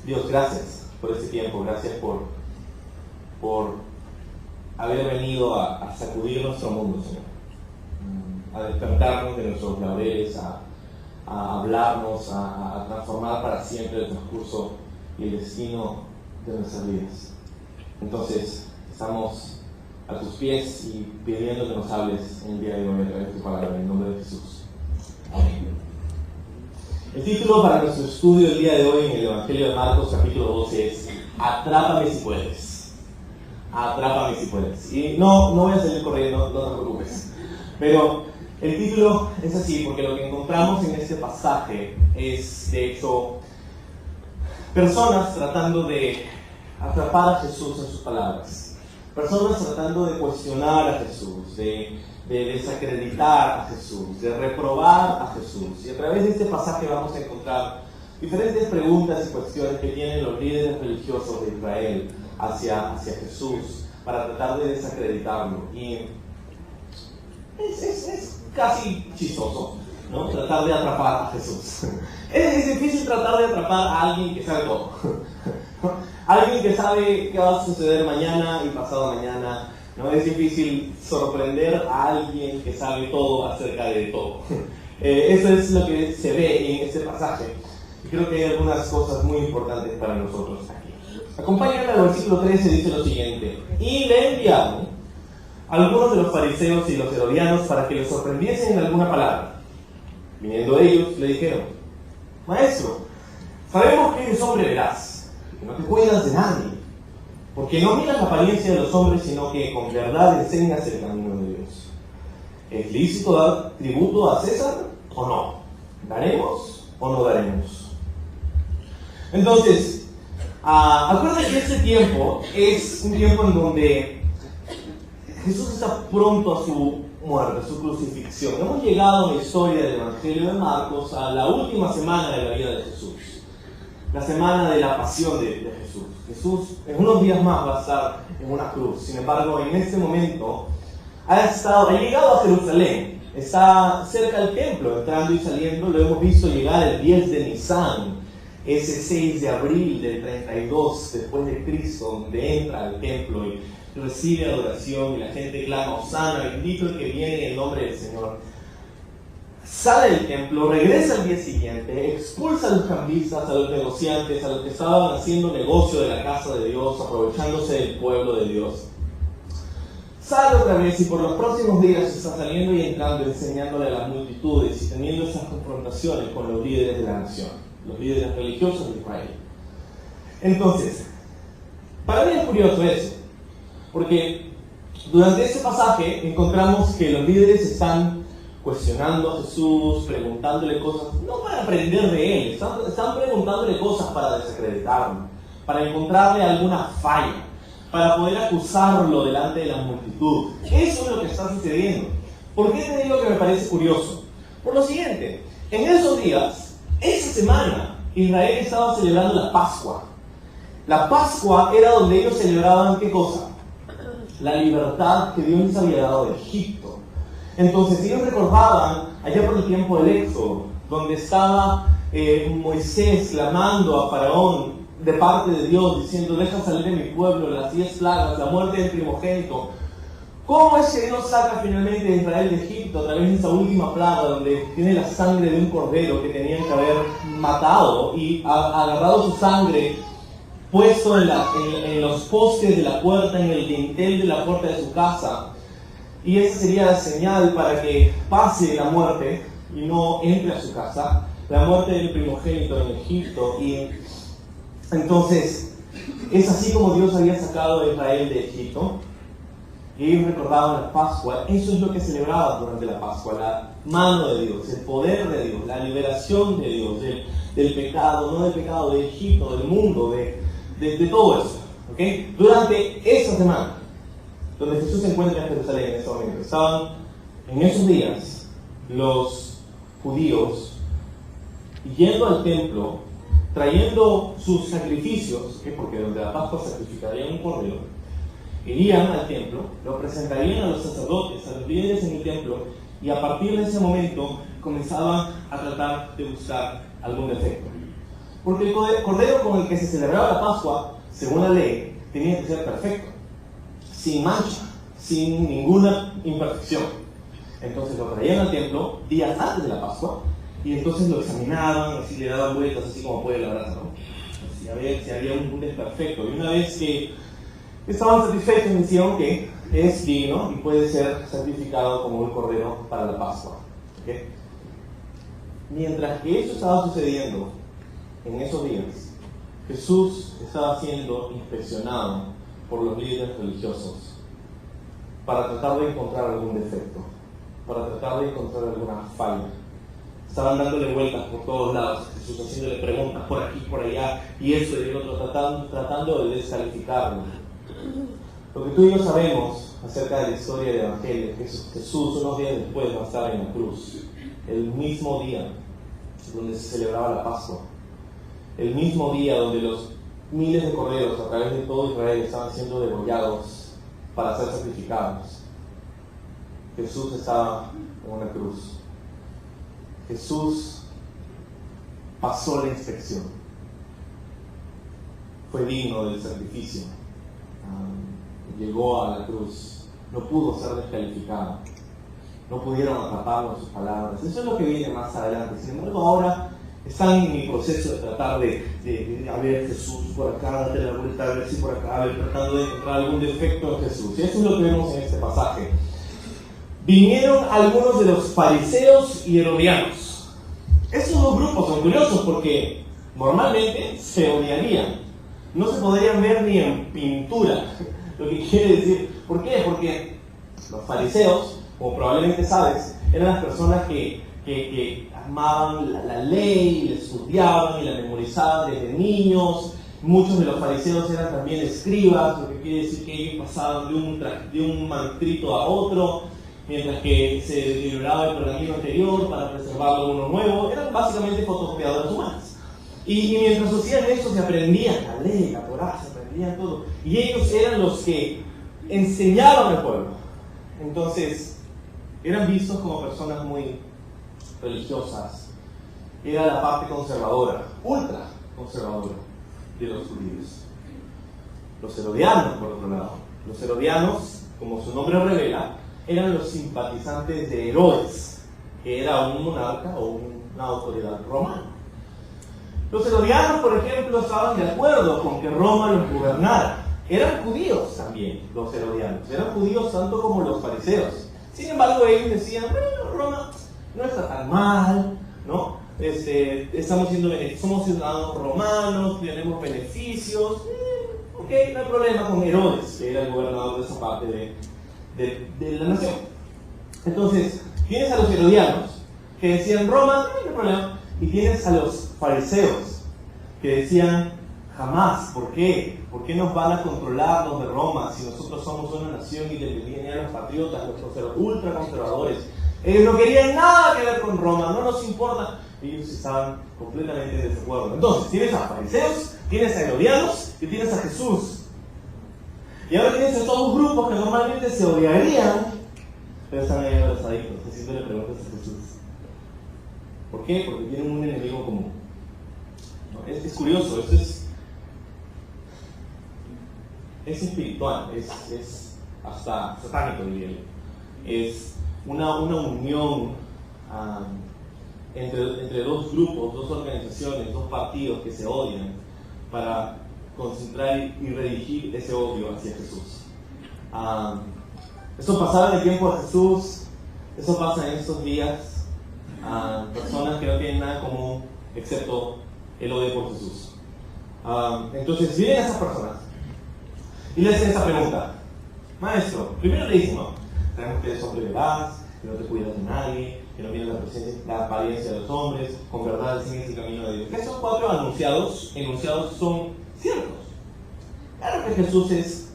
Dios, gracias por este tiempo, gracias por haber venido a sacudir nuestro mundo, Señor, a despertarnos de nuestros laureles, a hablarnos, a transformar para siempre el transcurso y el destino de nuestras vidas. Entonces, estamos a tus pies y pidiendo que nos hables en el día de hoy a través de tu palabra, en el nombre de Jesús. Amén. El título para nuestro estudio el día de hoy en el Evangelio de Marcos, capítulo 12, es Atrápame si puedes. Atrápame si puedes. Y no voy a salir corriendo, no te preocupes. Pero el título es así porque lo que encontramos en este pasaje es, de hecho, personas tratando de atrapar a Jesús en sus palabras. Personas tratando de cuestionar a Jesús, de desacreditar a Jesús, de reprobar a Jesús. Y a través de este pasaje vamos a encontrar diferentes preguntas y cuestiones que tienen los líderes religiosos de Israel hacia Jesús para tratar de desacreditarlo. Y es casi chistoso, ¿no? Tratar de atrapar a Jesús. Es difícil tratar de atrapar a alguien que sabe todo. Alguien que sabe qué va a suceder mañana y pasado mañana. No es difícil sorprender a alguien que sabe todo acerca de todo. Eso es lo que se ve en este pasaje. Y creo que hay algunas cosas muy importantes para nosotros aquí. Acompáñenme al versículo 13, dice lo siguiente: y le enviaron algunos de los fariseos y los herodianos para que le sorprendiesen en alguna palabra. Viniendo ellos, le dijeron: Maestro, sabemos que eres hombre veraz, que no te cuidas de nadie, porque no miras la apariencia de los hombres, sino que con verdad enseñas el camino de Dios. ¿Es lícito dar tributo a César o no? ¿Daremos o no daremos? Entonces, acuérdense que este tiempo es un tiempo en donde Jesús está pronto a su muerte, a su crucifixión. Hemos llegado en la historia del Evangelio de Marcos a la última semana de la vida de Jesús. La semana de la pasión de Jesús. Jesús en unos días más va a estar en una cruz. Sin embargo, en este momento ha llegado a Jerusalén. Está cerca del templo, entrando y saliendo. Lo hemos visto llegar el 10 de Nisan, ese 6 de abril del 32 después de Cristo, donde entra al templo y recibe adoración y la gente clama: Hosana, bendito el que viene en el nombre del Señor. Sale del templo, regresa al día siguiente, expulsa a los cambistas, a los negociantes, a los que estaban haciendo negocio de la casa de Dios, aprovechándose del pueblo de Dios. Sale otra vez y por los próximos días está saliendo y entrando, enseñándole a las multitudes y teniendo esas confrontaciones con los líderes de la nación, los líderes religiosos de Israel. Entonces, para mí es curioso eso, porque durante este pasaje encontramos que los líderes están cuestionando a Jesús, preguntándole cosas, no para aprender de él, están preguntándole cosas para desacreditarlo, para encontrarle alguna falla, para poder acusarlo delante de la multitud. Eso es lo que está sucediendo. ¿Por qué te digo que me parece curioso? Por lo siguiente: en esos días, esa semana, Israel estaba celebrando la Pascua. La Pascua era donde ellos celebraban ¿qué cosa? La libertad que Dios les había dado de Egipto. Entonces ellos recordaban allá por el tiempo del Éxodo, donde estaba Moisés clamando a Faraón de parte de Dios, diciendo: deja salir de mi pueblo las 10 plagas, la muerte del primogénito. ¿Cómo es que Dios saca finalmente a Israel de Egipto a través de esa última plaga, donde tiene la sangre de un cordero que tenían que haber matado y agarrado su sangre, puesto en los postes de la puerta, en el dintel de la puerta de su casa? Y esa sería la señal para que pase la muerte y no entre a su casa, la muerte del primogénito en Egipto. Y entonces es así como Dios había sacado a Israel de Egipto. Y ellos recordaban la Pascua. Eso es lo que celebraban durante la Pascua: la mano de Dios, el poder de Dios, la liberación de Dios del pecado, no del pecado, de Egipto, del mundo, de todo eso, ¿okay? Durante esa semana donde Jesús se encuentra en Jerusalén en ese momento, estaban en esos días los judíos yendo al templo, trayendo sus sacrificios, ¿okay? Porque durante la Pascua sacrificarían un cordero, irían al templo, lo presentarían a los sacerdotes, a los líderes en el templo, y a partir de ese momento comenzaban a tratar de buscar algún defecto. Porque el cordero con el que se celebraba la Pascua, según la ley, tenía que ser perfecto, sin mancha, sin ninguna imperfección. Entonces lo traían al templo días antes de la Pascua y entonces lo examinaban, así le daban vueltas, así como puede la brasa, ¿no? Si había un desperfecto. Y una vez que estaban satisfechos, decían que es digno y puede ser sacrificado como un cordero para la Pascua. ¿Okay? Mientras que eso estaba sucediendo en esos días, Jesús estaba siendo inspeccionado por los líderes religiosos para tratar de encontrar algún defecto, para tratar de encontrar alguna falla. Estaban dándole vueltas por todos lados, Jesús haciéndole preguntas por aquí, por allá, y eso y el otro, tratando de descalificarlo. Lo que tú y yo sabemos acerca de la historia del Evangelio es que Jesús unos días después va a estar en la cruz, el mismo día donde se celebraba la Pascua, el mismo día donde los miles de corderos a través de todo Israel estaban siendo degollados para ser sacrificados. Jesús estaba en una cruz. Jesús pasó la inspección. Fue digno del sacrificio. Llegó a la cruz. No pudo ser descalificado. No pudieron atraparlo en sus palabras. Eso es lo que viene más adelante. Sin embargo, ahora están en mi proceso de tratar de a ver Jesús por acá, darle la vuelta, a ver si por acá, tratando de encontrar algún defecto en Jesús. Y eso es lo que vemos en este pasaje. Vinieron algunos de los fariseos y herodianos. Estos dos grupos son curiosos porque normalmente se odiarían. No se podrían ver ni en pintura. Lo que quiere decir, ¿por qué? Porque los fariseos, como probablemente sabes, eran las personas que amaban la ley, la estudiaban y la memorizaban desde niños. Muchos de los fariseos eran también escribas, lo que quiere decir que ellos pasaban de un manuscrito a otro, mientras que se deterioraba el pergamino anterior para preservarlo uno nuevo. Eran básicamente fotocopiadoras humanas. Y mientras hacían eso, se aprendían la ley, la Torá, se aprendían todo. Y ellos eran los que enseñaban al pueblo. Entonces, eran vistos como personas muy religiosas. Era la parte conservadora, ultra conservadora de los judíos. Los herodianos, por otro lado. Los herodianos, como su nombre revela, eran los simpatizantes de Herodes, que era un monarca o una autoridad romana. Los herodianos, por ejemplo, estaban de acuerdo con que Roma los gobernara. Eran judíos también, los herodianos. Eran judíos tanto como los fariseos. Sin embargo, ellos decían, bueno, Roma no está tan mal, ¿no? Somos ciudadanos romanos, tenemos beneficios. Ok, no hay problema con Herodes, que era el gobernador de esa parte de la nación. Entonces, tienes a los herodianos que decían Roma, no hay problema. Y tienes a los fariseos que decían jamás, ¿por qué? ¿Por qué nos van a controlar los de Roma si nosotros somos una nación independiente? A los patriotas, los ultraconservadores, ellos no querían nada que ver con Roma, no nos importa. Ellos estaban completamente en desacuerdo. Entonces, tienes a fariseos, tienes a herodianos y tienes a Jesús. Y ahora tienes a todos grupos que normalmente se odiarían, pero están ahí abrazaditos, haciéndole preguntas a Jesús. ¿Por qué? Porque tienen un enemigo común. ¿No? Es curioso, esto es espiritual, es hasta satánico, diría yo. Es una unión entre dos grupos, dos organizaciones, dos partidos que se odian para concentrar y redirigir ese odio hacia Jesús. Eso pasaba en el tiempo de Jesús, eso pasa en estos días. Personas que no tienen nada en común excepto el odio por Jesús. Entonces vienen esas personas y le hacen esa pregunta: maestro, primero le dicen, no, sabemos que eres hombre veraz, que no te cuidas de nadie, que no tienes la apariencia de los hombres, con verdad sigues el camino de Dios. Esos cuatro enunciados son ciertos. Claro que Jesús es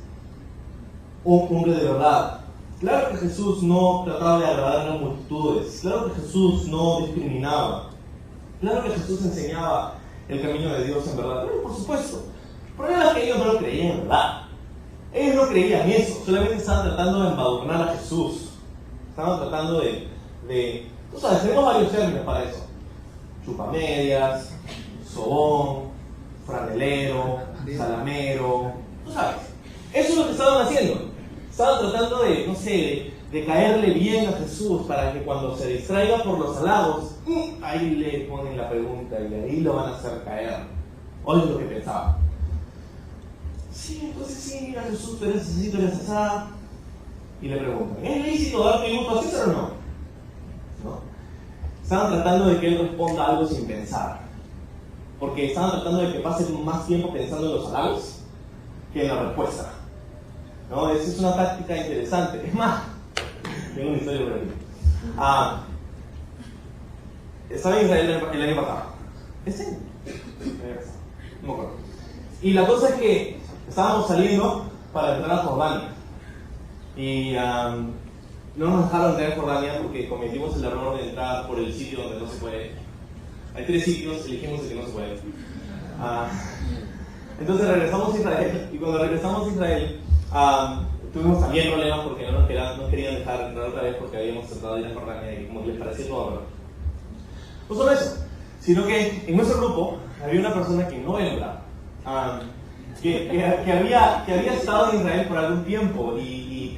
un hombre de verdad. Claro que Jesús no trataba de agradar a las multitudes. Claro que Jesús no discriminaba. Claro que Jesús enseñaba el camino de Dios en verdad. Pero por supuesto, el problema es que ellos no lo creían en verdad. Ellos no creían eso. Solamente estaban tratando de embadurnar a Jesús. Estaban tratando tú sabes, tenemos varios términos para eso. Chupamedias, sobón, franelero, salamero, tú sabes. Eso es lo que estaban haciendo. Estaban tratando de, no sé, de caerle bien a Jesús para que cuando se distraiga por los halagos, ahí le ponen la pregunta y ahí lo van a hacer caer. Oye lo que pensaba. Sí, entonces sí, mira Jesús, tú eres así, tú eres así. Y le preguntan, ¿es lícito dar tributo a César o no? ¿No? Estaban tratando de que él responda algo sin pensar. Porque estaban tratando de que pase más tiempo pensando en los halagos que en la respuesta. ¿No? Esa es una táctica interesante. Es más, tengo una historia por aquí. Estaba en Israel el año pasado. ¿Este año? No me acuerdo. Y la cosa es que estábamos saliendo para entrar a Jordania. Y no nos dejaron entrar a Jordania porque cometimos el error de entrar por el sitio donde no se puede. Hay 3 sitios, elegimos el que no se puede. Entonces regresamos a Israel. Y cuando regresamos a Israel, tuvimos también problemas porque no querían dejar entrar otra vez porque habíamos tratado de ir a Jordania y como les parecía todo raro. No solo eso, sino que en nuestro grupo había una persona que no era hebreo, que había estado en Israel por algún tiempo y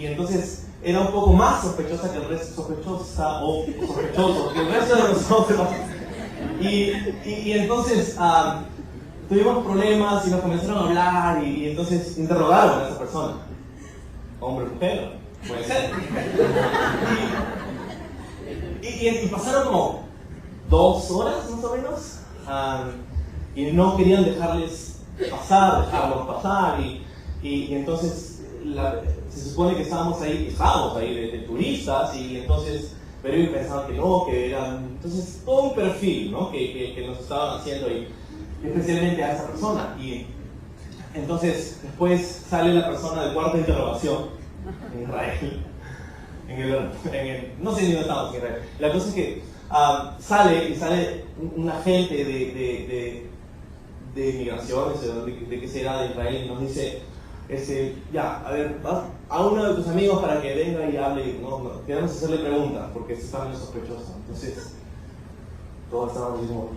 entonces era un poco más sospechosa que el resto, sospechoso que el resto de nosotros. Y entonces tuvimos problemas y nos comenzaron a hablar y entonces interrogaron a esa persona. Hombre o mujer, puede ser. Y pasaron como 2 horas más o menos y no querían dejarlos pasar y entonces se supone que estábamos ahí de turistas y entonces pero ellos pensaban que no, que eran entonces todo un perfil, ¿no? que nos estaban haciendo y especialmente a esa persona y entonces después sale la persona del cuarto de interrogación en Israel no sé ni dónde estamos en Israel. La cosa es que sale un agente de migraciones, de qué será, de Israel, y nos dice, ya, a ver, vas a uno de tus amigos para que venga y hable, queremos hacerle preguntas, porque esto está medio sospechoso. Entonces, todos estábamos así como,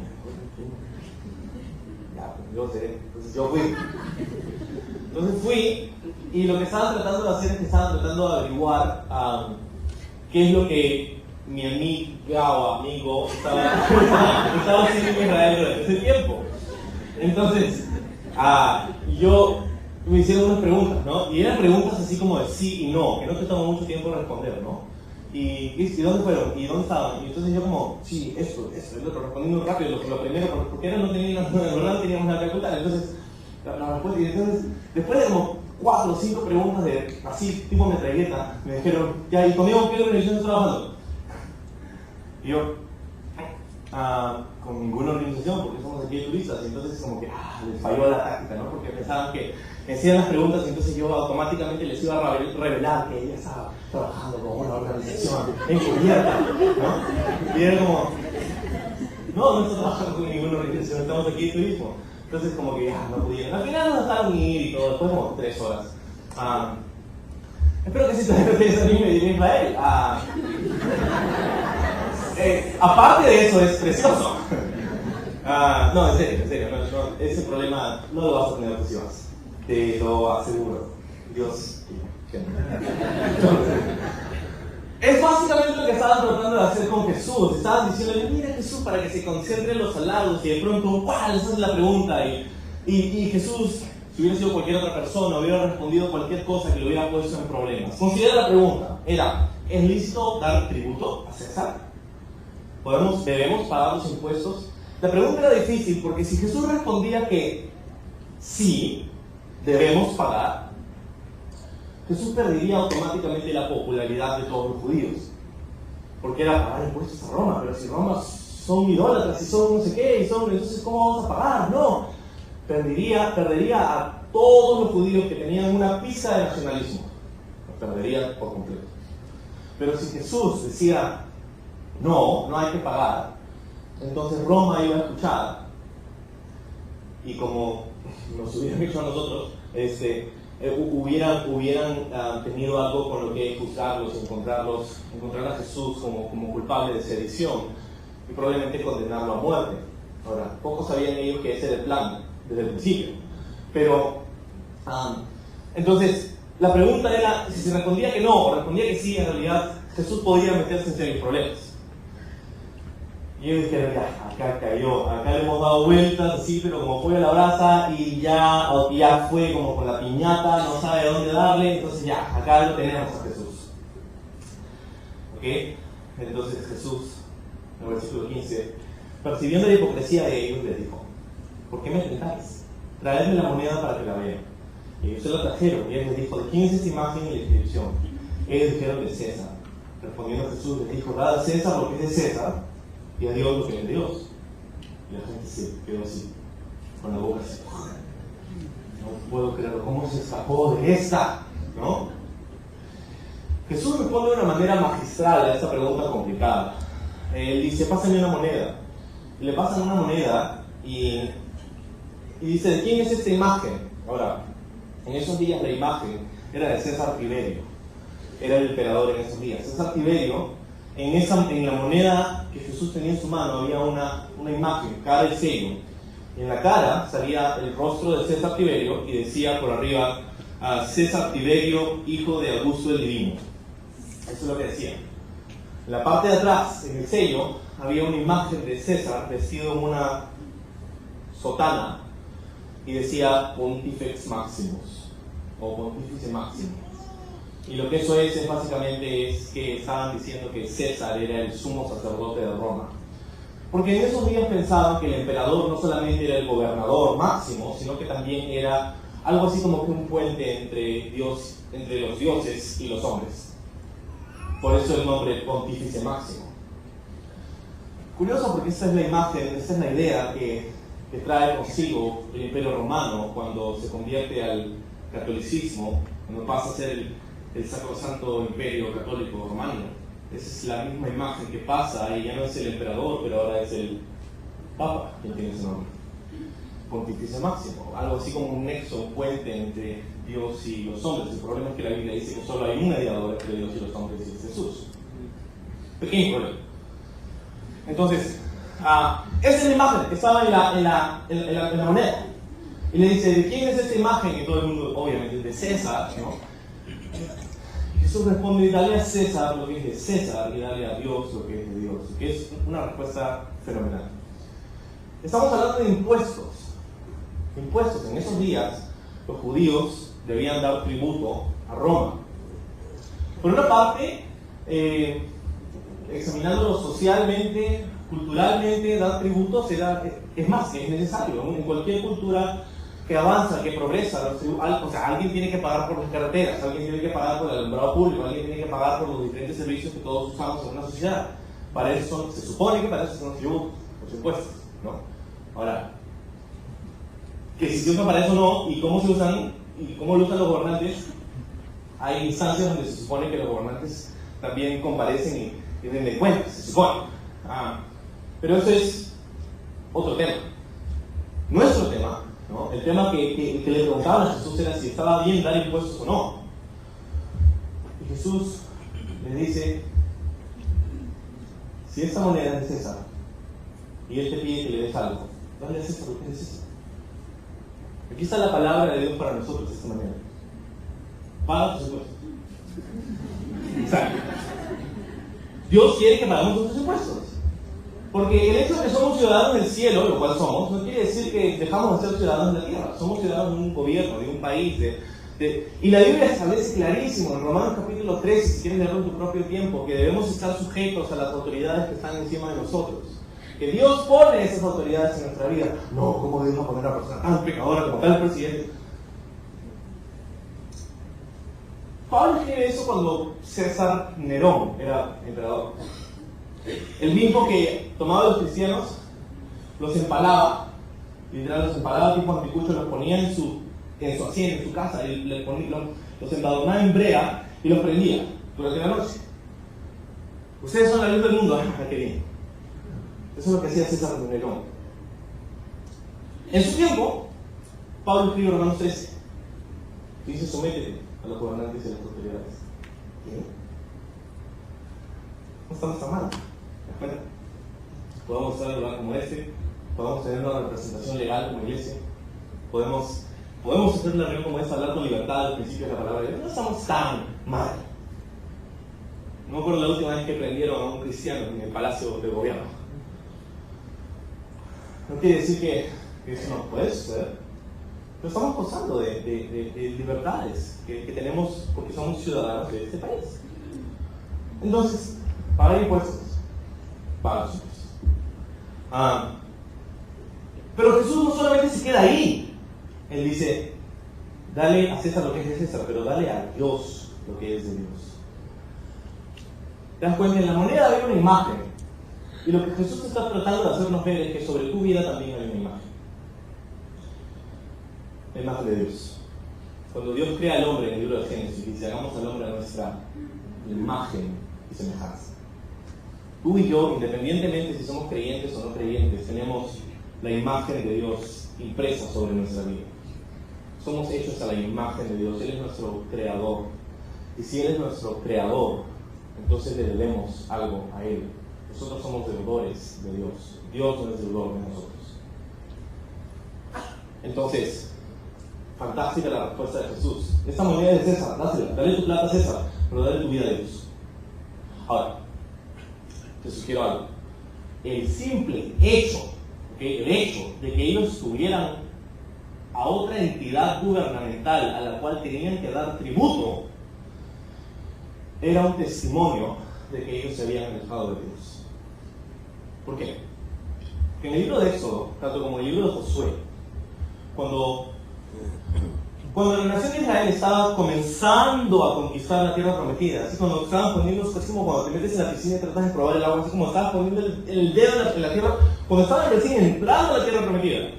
ya, pues yo sé, entonces yo fui. Entonces fui, y lo que estaban tratando de hacer es que estaban tratando de averiguar qué es lo que mi amiga o amigo estaba haciendo en Israel durante ese tiempo. Entonces, yo me hicieron unas preguntas, ¿no? Y eran preguntas así como de sí y no, que no te tomó mucho tiempo responder, ¿no? ¿Y dónde fueron? ¿Y dónde estaban? Y entonces yo como, sí, esto, lo respondí muy rápido, lo primero, porque no teníamos nada que ocultar. Entonces, la respuesta, y entonces, después de como 4 o 5 preguntas de así, tipo metralleta, me dijeron, ya, ¿y conmigo qué organización estás trabajando? Y yo, con ninguna organización, porque somos aquí de turistas, y entonces como que les falló la táctica, ¿no? Porque pensaban que me hacían las preguntas y entonces yo automáticamente les iba a revelar que ella estaba trabajando con una organización encubierta, ¿no? Y era como, no estoy trabajando con ninguna organización, estamos aquí de turismo. Entonces como que no pudieron. Al final nos dejaron ir y todo, después como 3 horas. Espero que sí todavía ustedes anime de ir a Israel. Aparte de eso es precioso. No, en serio, no, ese problema no lo vas a tener tus hijos. Te lo aseguro. Dios. Es básicamente lo que estaban tratando de hacer con Jesús. Estaban diciéndole, mira Jesús, para que se concentre en los halagos y de pronto, les hace la pregunta y Jesús, si hubiera sido cualquier otra persona, hubiera respondido cualquier cosa que lo hubiera puesto en problemas. Considera la pregunta, ¿es lícito dar tributo a César? ¿Debemos pagar los impuestos? La pregunta era difícil porque si Jesús respondía que sí, debemos pagar, Jesús perdería automáticamente la popularidad de todos los judíos. Porque era pagar impuestos a Roma, pero si Roma son idólatras y son no sé qué, entonces ¿cómo vamos a pagar? No, perdería a todos los judíos que tenían una pizca de nacionalismo. Los perdería por completo. Pero si Jesús decía, no hay que pagar, entonces Roma iba a escuchar. Y como nos hubieran hecho a nosotros, hubieran tenido algo con lo que juzgarlos, encontrar a Jesús como culpable de sedición y probablemente condenarlo a muerte. Ahora, pocos sabían ellos que ese era el plan desde el principio. Pero, entonces, la pregunta era si se respondía que no o respondía que sí, en realidad Jesús podía meterse en serios problemas. Y ellos dijeron, ya, acá cayó, acá le hemos dado vueltas, sí, pero como fue a la brasa y ya fue como con la piñata, no sabe a dónde darle, entonces ya, acá lo tenemos a Jesús. ¿Ok? Entonces Jesús, en el versículo 15, percibiendo la hipocresía de ellos, les dijo, ¿por qué me tentáis? Traedme la moneda para que la vean. Y ellos se la trajeron, y él les dijo, ¿de quién es esta imagen y la inscripción? Ellos dijeron, de César. Respondiendo Jesús, les dijo, dad a César lo que es de César, y a Dios lo que es de Dios. Y la gente se quedó así, con la boca así. No puedo creerlo, ¿cómo se escapó de esta? ¿No? Jesús responde de una manera magistral a esta pregunta complicada. Él dice, pásame una moneda. Y le pasan una moneda y dice, ¿de quién es esta imagen? Ahora, en esos días la imagen era de César Tiberio. Era el emperador en esos días. César Tiberio, en la moneda que Jesús tenía en su mano había una imagen, cara y sello. Y en la cara salía el rostro de César Tiberio y decía por arriba, César Tiberio, hijo de Augusto el Divino. Eso es lo que decía. En la parte de atrás, en el sello, había una imagen de César vestido en una sotana y decía Pontifex Maximus o Pontífice Máximo. Y lo que eso es básicamente es que estaban diciendo que César era el sumo sacerdote de Roma. Porque en esos días pensaban que el emperador no solamente era el gobernador máximo, sino que también era algo así como que un puente entre los dioses y los hombres. Por eso el nombre Pontífice Máximo. Curioso porque esta es la imagen, esta es la idea que trae consigo el Imperio Romano cuando se convierte al catolicismo, cuando pasa a ser el Sacrosanto Imperio Católico Romano. Esa es la misma imagen que pasa y ya no es el emperador, pero ahora es el Papa quien tiene ese nombre. Pontífice Máximo, algo así como un nexo, un puente entre Dios y los hombres. El problema es que la Biblia dice que solo hay un mediador entre Dios y los hombres y es Jesús. Pequeño problema. Entonces, esa es la imagen que estaba en la moneda. Y le dice, ¿de quién es esta imagen? Y todo el mundo, obviamente, es de César, ¿no? Y Jesús responde, dale a César lo que es de César y dale a Dios lo que es de Dios. Que es una respuesta fenomenal. Estamos hablando de impuestos. Impuestos. En esos días, los judíos debían dar tributo a Roma. Por una parte, examinándolo socialmente, culturalmente, dar tributos es más, es necesario. En cualquier cultura que avanza, que progresa, alguien tiene que pagar por las carreteras, alguien tiene que pagar por el alumbrado público, alguien tiene que pagar por los diferentes servicios que todos usamos en una sociedad. Para eso se supone que para eso son los tributos, los impuestos, ¿no? Ahora, que si se usan para eso no, y cómo se usan, y cómo lo usan los gobernantes, hay instancias donde se supone que los gobernantes también comparecen y rinden cuentas, se supone. Pero eso es otro tema. Nuestro tema, ¿no? El tema que le preguntaban a Jesús era si estaba bien dar impuestos o no. Y Jesús le dice, si esta moneda es de César y él te pide que le des algo, dale a César lo que es de César. Aquí está la palabra de Dios para nosotros de esta manera. Paga tus impuestos. Exacto. Dios quiere que pagamos nuestros impuestos. Porque el hecho de que somos ciudadanos del cielo, lo cual somos, no quiere decir que dejamos de ser ciudadanos de la tierra. Somos ciudadanos de un gobierno, de un país. Y la Biblia establece clarísimo, en Romanos capítulo 13, si quieres leerlo en tu propio tiempo, que debemos estar sujetos a las autoridades que están encima de nosotros. Que Dios pone esas autoridades en nuestra vida. No, ¿cómo Dios va a poner a una persona tan pecadora como tal presidente? Pablo escribe eso cuando César Nerón era emperador. El mismo que tomaba a los cristianos, los empalaba, literal los empalaba tipo anticucho, los ponía en su hacienda, en su casa, y los embadurnaba en brea y los prendía durante la noche. Ustedes son la luz del mundo, qué bien. Eso es lo que hacía César Nerón. En su tiempo, Pablo escribe Romanos 13 y dice, sométete a los gobernantes y a las autoridades. ¿Qué? No estamos tan mal. Podemos estar en un lugar como este, podemos tener una representación legal como iglesia, podemos hacer una reunión como esta, hablar con libertad al principio de la palabra de Dios. No estamos tan mal. No me acuerdo la última vez que prendieron a un cristiano en el palacio de gobierno. No quiere decir que eso no puede suceder, pero estamos gozando de libertades que tenemos porque somos ciudadanos de este país. Entonces, pagar impuestos, paga los impuestos. Pero Jesús no solamente se queda ahí. Él dice, dale a César lo que es de César, pero dale a Dios lo que es de Dios. ¿Te das cuenta? En la moneda hay una imagen. Y lo que Jesús está tratando de hacernos ver es que sobre tu vida también hay una imagen. La imagen de Dios. Cuando Dios crea al hombre en el libro de Génesis, dice, hagamos al hombre a nuestra imagen y semejanza. Tú y yo, independientemente si somos creyentes o no creyentes, tenemos la imagen de Dios impresa sobre nuestra vida. Somos hechos a la imagen de Dios. Él es nuestro creador. Y si Él es nuestro creador, entonces le debemos algo a Él. Nosotros somos deudores de Dios. Dios no es deudor de nosotros. Entonces, fantástica la respuesta de Jesús. Esta moneda es de César, dásela. Dale tu plata a César, pero dale tu vida a Dios. Ahora, te sugiero algo. El simple hecho, el hecho de que ellos tuvieran a otra entidad gubernamental a la cual tenían que dar tributo, era un testimonio de que ellos se habían alejado de Dios. ¿Por qué? Porque en el libro de Éxodo, tanto como en el libro de Josué, cuando la nación de Israel estaba comenzando a conquistar la tierra prometida, así cuando estaban poniendo, es como cuando te metes en la piscina y tratas de probar el agua, así como estabas poniendo el dedo en la tierra, cuando estaban recién entrando a la tierra prometida,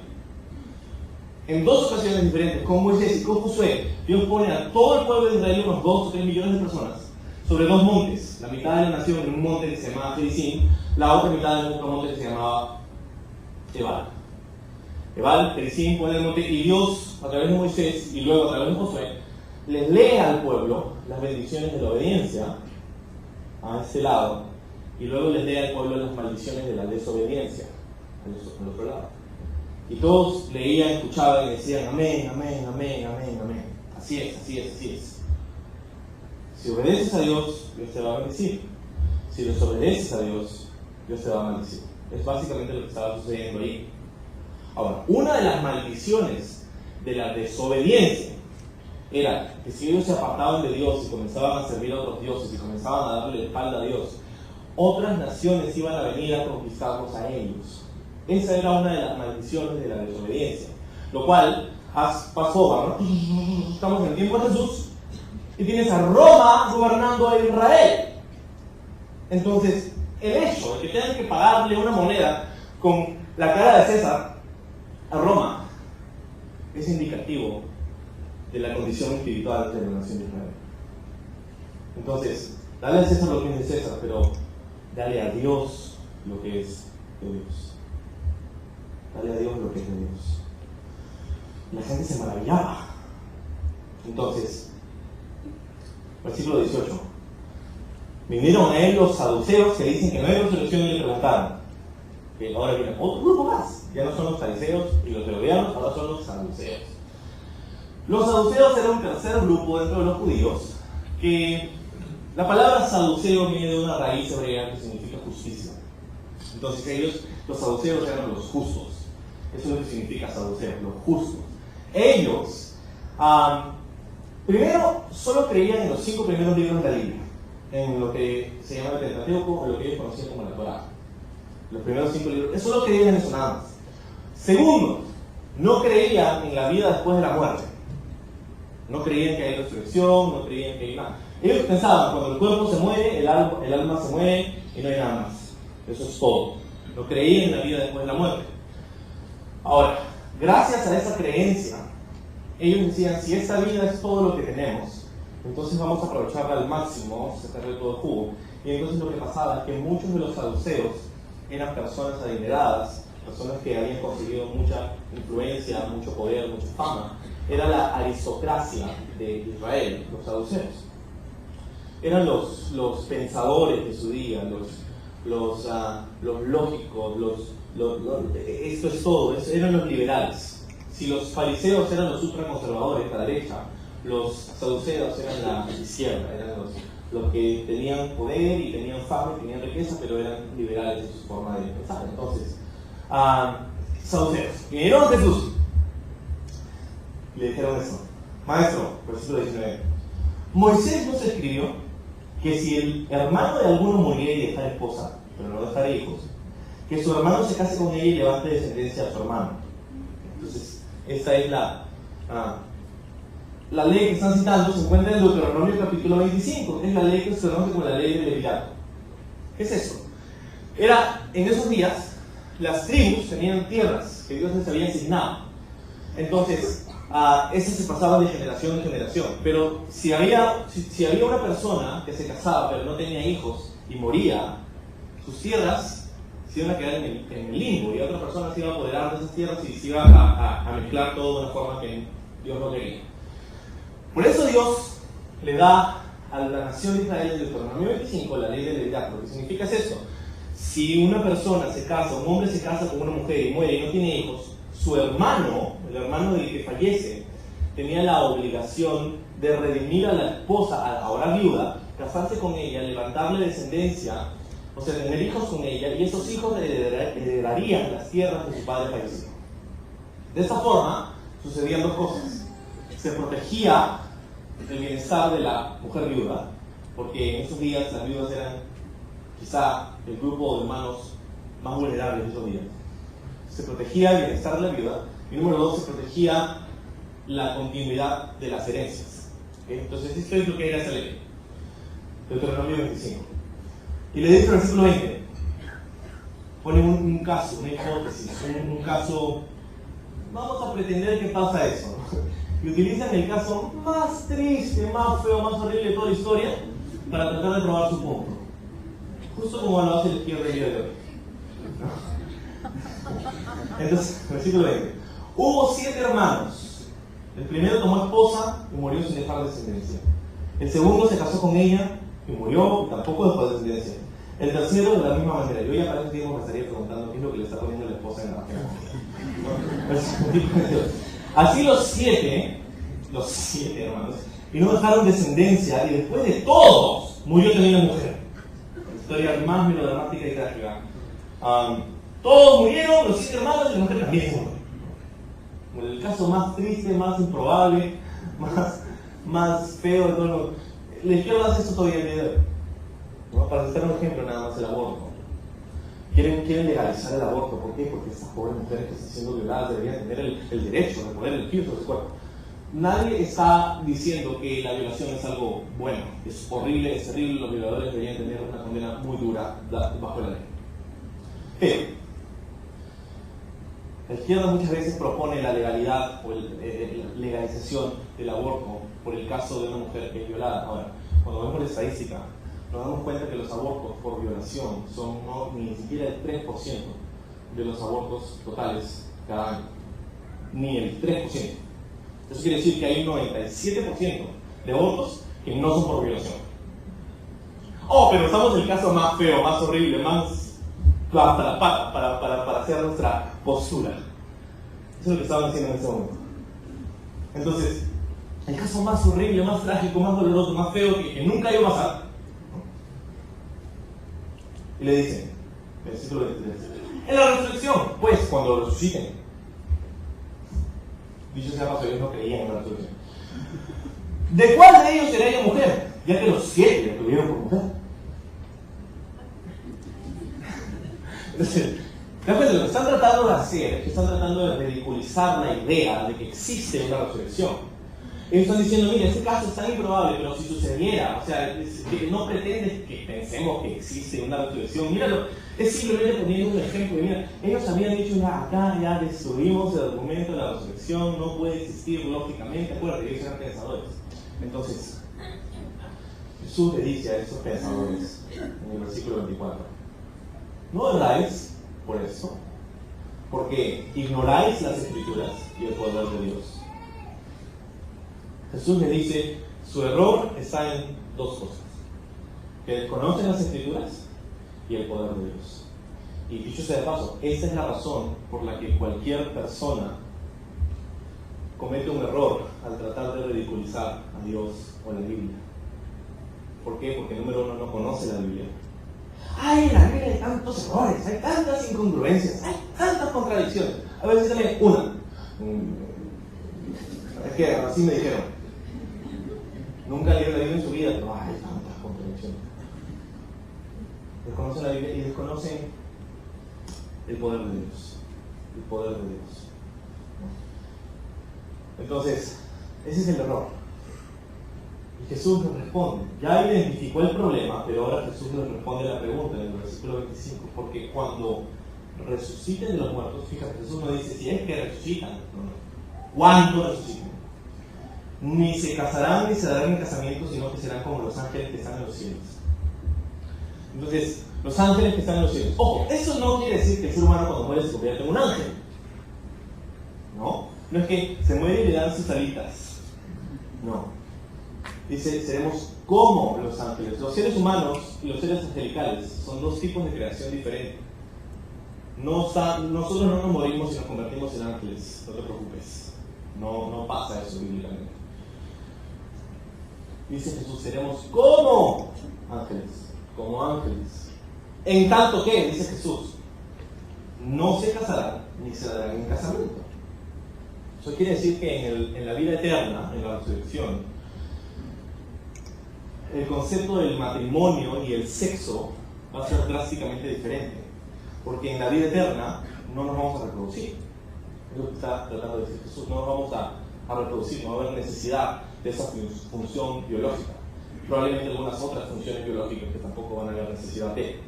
en dos ocasiones diferentes, con Moisés y con Josué, Dios pone a todo el pueblo de Israel, unos 2 o 3 millones de personas, sobre 2 montes. La mitad de la nación en un monte que se llamaba Gerizim, la otra mitad en otro monte que se llamaba Ebal, Gerizim, pone el monte, y Dios, a través de Moisés y luego a través de Josué, les lee al pueblo las bendiciones de la obediencia a este lado, y luego les lee al pueblo las maldiciones de la desobediencia al otro lado. Y todos leían, escuchaban y decían amén, amén, amén, amén, amén. Así es, así es, así es. Si obedeces a Dios, Dios te va a bendecir. Si desobedeces a Dios, Dios te va a maldecir. Es básicamente lo que estaba sucediendo ahí. Ahora, una de las maldiciones de la desobediencia era que si ellos se apartaban de Dios y comenzaban a servir a otros dioses y comenzaban a darle la espalda a Dios, otras naciones iban a venir a conquistarlos a ellos. Esa era una de las maldiciones de la desobediencia. Lo cual pasó, ¿no? Estamos en el tiempo de Jesús y tienes a Roma gobernando a Israel. Entonces, el hecho de que tengan que pagarle una moneda con la cara de César a Roma es indicativo de la condición espiritual de la nación de Israel. Entonces, dale a César lo que es de César, pero dale a Dios lo que es de Dios. Dale a Dios lo que es de Dios. La gente se maravillaba. Entonces, versículo 18. Vinieron a él los saduceos que dicen que no hay resurrección y le preguntaron. Que ahora viene otro grupo más. Ya no son los fariseos y los herodianos, ahora son los saduceos. Los saduceos eran un tercer grupo dentro de los judíos, que la palabra saduceo viene de una raíz hebrea que significa justicia. Entonces ellos, los saduceos, eran los justos. Eso es lo que significa saduceos, los justos. Ellos, primero, solo creían en los 5 primeros libros de la Biblia, en lo que se llama el Pentateuco, o lo que ellos conocían como la Torá. Los primeros 5 libros, eso solo creían en eso nada más. Segundo, no creían en la vida después de la muerte. No creían que hay resurrección, no creían que hay nada. Ellos pensaban, cuando el cuerpo se muere, el alma se muere y no hay nada más. Eso es todo. No creían en la vida después de la muerte. Ahora, gracias a esa creencia, ellos decían, si esta vida es todo lo que tenemos, entonces vamos a aprovecharla al máximo, vamos a sacarle todo el jugo. Y entonces lo que pasaba es que muchos de los saduceos eran personas adineradas, personas que habían conseguido mucha influencia, mucho poder, mucha fama. Era la aristocracia de Israel, los saduceos. Eran los pensadores de su día, los lógicos, esto es todo, eran los liberales. Si los fariseos eran los ultraconservadores, la derecha, los saduceos eran la izquierda, eran los que tenían poder y tenían fama y tenían riqueza, pero eran liberales en su forma de pensar. Entonces, saduceos vinieron a Jesús y le dijeron eso: Maestro, versículo 19, Moisés nos escribió que si el hermano de alguno muriera y dejara esposa, pero no dejara hijos, que su hermano se case con ella y levante descendencia a su hermano. Entonces, esta es la ley que están citando. Se encuentra en Deuteronomio capítulo 25. Es la ley que se conoce como la ley del Levirato. ¿Qué es eso? En esos días, las tribus tenían tierras que Dios les había asignado. Entonces, esas se pasaban de generación en generación. Pero si había una persona que se casaba pero no tenía hijos y moría, sus tierras se iban a quedar en el limbo, y otra persona se iba a apoderar de esas tierras y se iba a mezclar todo de una forma que Dios no quería. Por eso Dios le da a la nación de Israel en Deuteronomio 25 la ley del Levirato. Lo que significa es esto: si una persona se casa, un hombre se casa con una mujer y muere y no tiene hijos, su hermano, el hermano del que fallece, tenía la obligación de redimir a la esposa, ahora viuda, casarse con ella, levantarle descendencia, o sea, tener hijos con ella, y esos hijos heredarían las tierras de su padre fallecido. De esta forma, sucedían dos cosas: se protegía el bienestar de la mujer viuda, porque en esos días las viudas eran quizá el grupo de hermanos más vulnerables de esos días. Se protegía el bienestar de la viuda, y número dos, se protegía la continuidad de las herencias. ¿Okay? Entonces, esto es lo que era esa ley. Deuteronomio 25. Y le dice el versículo 20, pone un caso, una hipótesis, un caso, vamos a pretender que pasa eso, ¿no? Y utilizan el caso más triste, más feo, más horrible de toda la historia para tratar de probar su punto. Justo como lo hace la izquierda el día de hoy. Entonces, versículo 20. Hubo 7 hermanos. El primero tomó esposa y murió sin dejar descendencia. El segundo se casó con ella y murió y tampoco dejó descendencia. El tercero de la misma manera. Yo ya para ese tiempo me estaría preguntando qué es lo que le está poniendo la esposa en la página. Así los siete hermanos, y no dejaron descendencia, y después de todos murió también la mujer. La historia más melodramática y trágica. Todos murieron, los 7 hermanos, y la mujer también se murió. El caso más triste, más improbable, más feo de todo. La izquierda hace esto todavía en el video, ¿no? Para citar un ejemplo nada más: el aborto. Quieren legalizar el aborto. ¿Por qué? Porque estas pobres mujeres que están siendo violadas deberían tener el derecho de poder elegir sobre su cuerpo. Nadie está diciendo que la violación es algo bueno. Es horrible, es terrible. Los violadores deberían tener una condena muy dura bajo la ley. Pero la izquierda muchas veces propone la legalidad o la legalización del aborto por el caso de una mujer que es violada. Ahora, cuando vemos la estadística, nos damos cuenta que los abortos por violación son ni siquiera el 3% de los abortos totales cada año. Ni el 3%. Eso quiere decir que hay un 97% de abortos que no son por violación. Pero estamos en el caso más feo, más horrible, más hasta la pata para hacer nuestra postura. Eso es lo que estaban haciendo en ese momento. Entonces, el caso más horrible, más trágico, más doloroso, más feo que nunca iba a pasar. Y le dicen, versículo 23, en la resurrección, pues cuando lo resuciten. Dicho sea paso, ellos no creían en la resurrección. ¿De cuál de ellos será ella mujer? Ya que los 7 la tuvieron por mujer. Entonces, lo que están tratando de hacer es que están tratando de ridiculizar la idea de que existe una resurrección. Ellos están diciendo, mira, este caso es tan improbable, pero si sucediera, o sea, no pretendes que pensemos que existe una resurrección. Míralo, es simplemente poniendo un ejemplo. Mira, ellos habían dicho, acá ya destruimos el argumento de la resurrección, no puede existir lógicamente. Acuérdate, ellos eran pensadores. Entonces, Jesús le dice a esos pensadores, en el versículo 24, no habláis por eso, porque ignoráis las Escrituras y el poder de Dios. Jesús le dice, su error está en 2 cosas: que desconocen las Escrituras y el poder de Dios. Y dicho sea de paso, esa es la razón por la que cualquier persona comete un error al tratar de ridiculizar a Dios o a la Biblia. ¿Por qué? Porque número uno, no conoce la Biblia. ¡Ay, en la Biblia hay tantos errores, hay tantas incongruencias, hay tantas contradicciones! A ver, dígame una. Es que así me dijeron. Nunca leyeron la Biblia en su vida, pero hay tantas contradicciones. Desconocen la Biblia y desconocen el poder de Dios. El poder de Dios. Entonces, ese es el error. Y Jesús les responde. Ya identificó el problema, pero ahora Jesús les responde la pregunta en el versículo 25. Porque cuando resuciten de los muertos, fíjate, Jesús no dice si es que resucitan, no. ¿Cuándo resucitan? Ni se casarán ni se darán en casamiento, sino que serán como los ángeles que están en los cielos. Entonces, los ángeles que están en los cielos. Ojo, eso no quiere decir que el ser humano cuando muere se convierte en un ángel. No es que se muere y le dan sus alitas. No. Dice, seremos como los ángeles. Los seres humanos y los seres angelicales son dos tipos de creación diferentes. Nosotros no nos morimos y nos convertimos en ángeles, no te preocupes. No pasa eso bíblicamente. Dice Jesús, seremos como ángeles. Como ángeles. En tanto que, dice Jesús, no se casarán ni se darán en casamiento. Eso quiere decir que en la vida eterna, en la resurrección, el concepto del matrimonio y el sexo va a ser drásticamente diferente. Porque en la vida eterna no nos vamos a reproducir. Es lo que está tratando de decir Jesús. No nos vamos a reproducir, no va a haber necesidad de esa función biológica. Probablemente algunas otras funciones biológicas que tampoco van a haber necesidad de.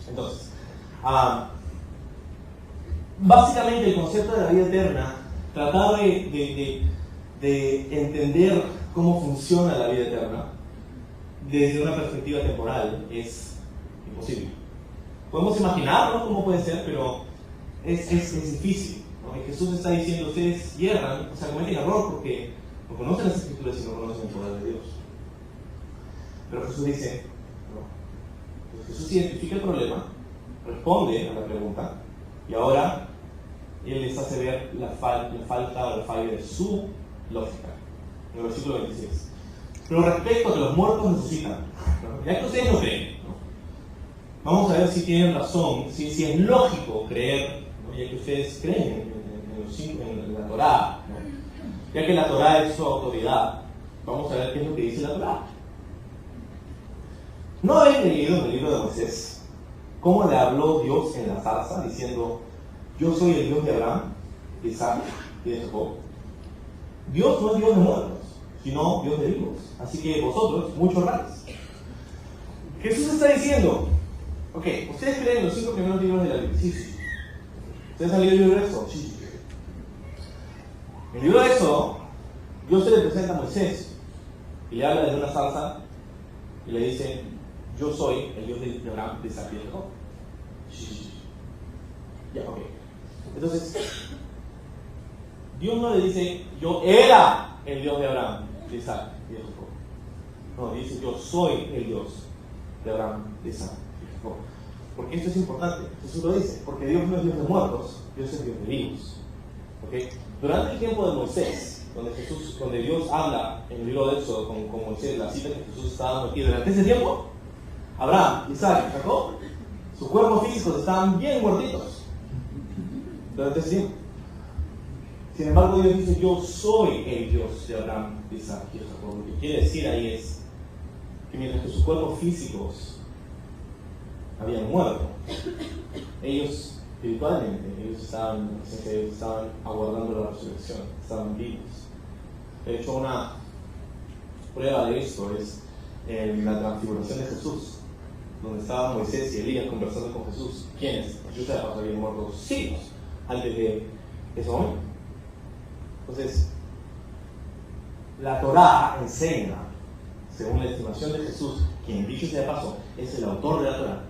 Entonces, básicamente el concepto de la vida eterna, tratar de entender cómo funciona la vida eterna desde una perspectiva temporal es imposible. Podemos imaginarnos cómo puede ser, pero es difícil, ¿no? Y Jesús está diciendo, ustedes hierran, o sea, cometen error porque no conocen las Escrituras y no conocen el poder de Dios. Pero Jesús dice, no. Entonces Jesús identifica el problema, responde a la pregunta, y ahora Él les hace ver la falta o la falla de su lógica. En el versículo 26. Pero respecto a que los muertos resucitan, ¿no? Ya que ustedes no creen, ¿no? Vamos a ver si tienen razón, si es lógico creer, ¿no? Ya que ustedes creen en la Torá, ¿no? Ya que la Torá es su autoridad, vamos a ver qué es lo que dice la Torá. ¿No habéis leído en el libro de Moisés cómo le habló Dios en la zarza diciendo, yo soy el Dios de Abraham, de Isaac y de Jacob? Dios no es Dios de muertos, sino Dios de vivos. Así que vosotros, muchos raros. Jesús está diciendo, ok, ¿ustedes creen en los 5 primeros libros de la Biblia? Sí. ¿Ustedes han leído el libro de Éxodo? Sí. En el libro de Éxodo, Dios se le presenta a Moisés y le habla de una zarza y le dice, yo soy el Dios de Abraham, de Isaac y de Jacob. Sí. Ya, ok. Entonces, Dios no le dice, yo era el Dios de Abraham, de Isaac y de Jacob. No, dice, yo soy el Dios de Abraham, de Isaac y de Jacob. Porque esto es importante. Jesús lo dice, porque Dios no es Dios de muertos, Dios es Dios de vivos. ¿Okay? Durante el tiempo de Moisés, donde Dios habla en el libro de Éxodo con Moisés, la cita que Jesús estaba dando aquí, durante ese tiempo, Abraham, Isaac y Jacob, sus cuerpos físicos estaban bien muertitos. Durante ese tiempo. Sin embargo, Dios dice, yo soy el Dios de Abraham, de Isaac y de Jacob. Lo que quiere decir ahí es que mientras que sus cuerpos físicos habían muerto, ellos espiritualmente, ellos estaban aguardando la resurrección, estaban vivos. De hecho, una prueba de esto es en la transfiguración de Jesús, donde estaban Moisés y Elías conversando con Jesús. ¿Quiénes? Jesús habían muerto siglos antes de ese momento. Entonces, la Torá enseña, según la estimación de Jesús, quien dicho sea de paso, es el autor de la Torá,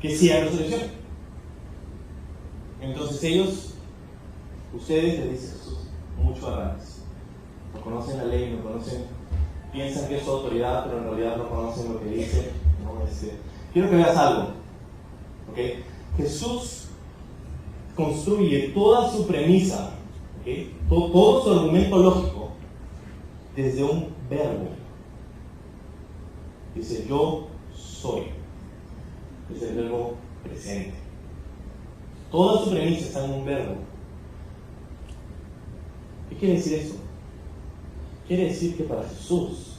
que sí hay resurrección. Entonces ustedes, les dice Jesús, mucho errantes. No conocen la ley, no conocen, piensan que es su autoridad, pero en realidad no conocen lo que dice. No, quiero que veas algo. ¿Okay? Jesús construye toda su premisa, ¿okay? Todo su argumento lógico desde un verbo. Dice, yo soy. Es el verbo presente. Toda su premisa está en un verbo. ¿Qué quiere decir eso? Quiere decir que para Jesús,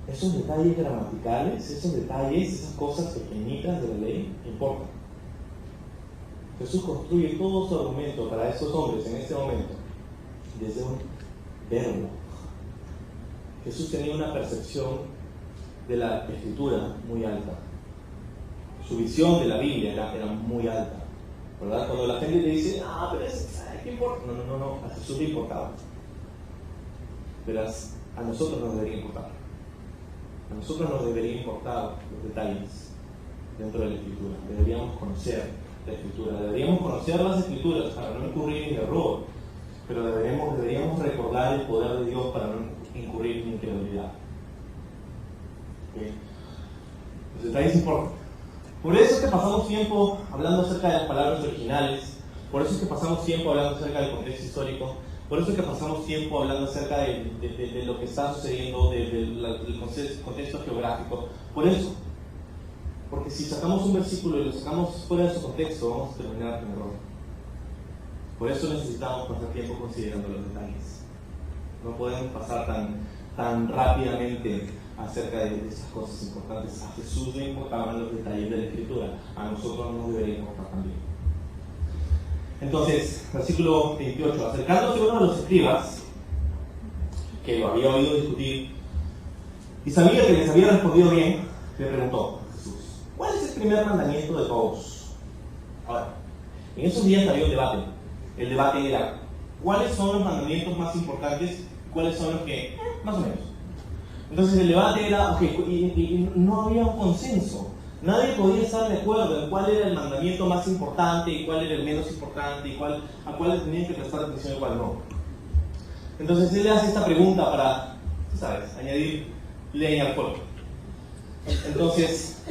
esos detalles gramaticales, esos detalles, esas cosas pequeñitas de la ley, importan. Jesús construye todo su argumento para estos hombres en este momento desde un verbo. Jesús tenía una percepción de la escritura muy alta. Su visión de la Biblia era muy alta, ¿verdad? Cuando la gente le dice, pero ¿qué importa? No, a Jesús le importaba. Verás, a nosotros nos debería importar. A nosotros nos debería importar los detalles dentro de la escritura. Deberíamos conocer la escritura, deberíamos conocer las escrituras para no incurrir en error, pero deberíamos recordar el poder de Dios para no incurrir en incredulidad. ¿Okay? Los detalles importan. Por eso es que pasamos tiempo hablando acerca de las palabras originales, por eso es que pasamos tiempo hablando acerca del contexto histórico, por eso es que pasamos tiempo hablando acerca de lo que está sucediendo, del contexto geográfico. Por eso, porque si sacamos un versículo y lo sacamos fuera de su contexto, vamos a terminar en error. Por eso necesitamos pasar tiempo considerando los detalles. No podemos pasar tan rápidamente acerca de esas cosas importantes. A Jesús le importaban los detalles de la Escritura, a nosotros no nos debería importar también. Entonces, versículo 28, acercándose uno de los escribas, que lo había oído discutir, y sabía que les había respondido bien, le preguntó a Jesús, ¿cuál es el primer mandamiento de todos? Ahora, en esos días había un debate. El debate era, ¿cuáles son los mandamientos más importantes y cuáles son los que, más o menos? Entonces el debate era, y no había un consenso. Nadie podía estar de acuerdo en cuál era el mandamiento más importante y cuál era el menos importante y a cuál tenían que prestar atención y cuál no. Entonces él le hace esta pregunta para, tú sabes, añadir leña al fuego. Entonces,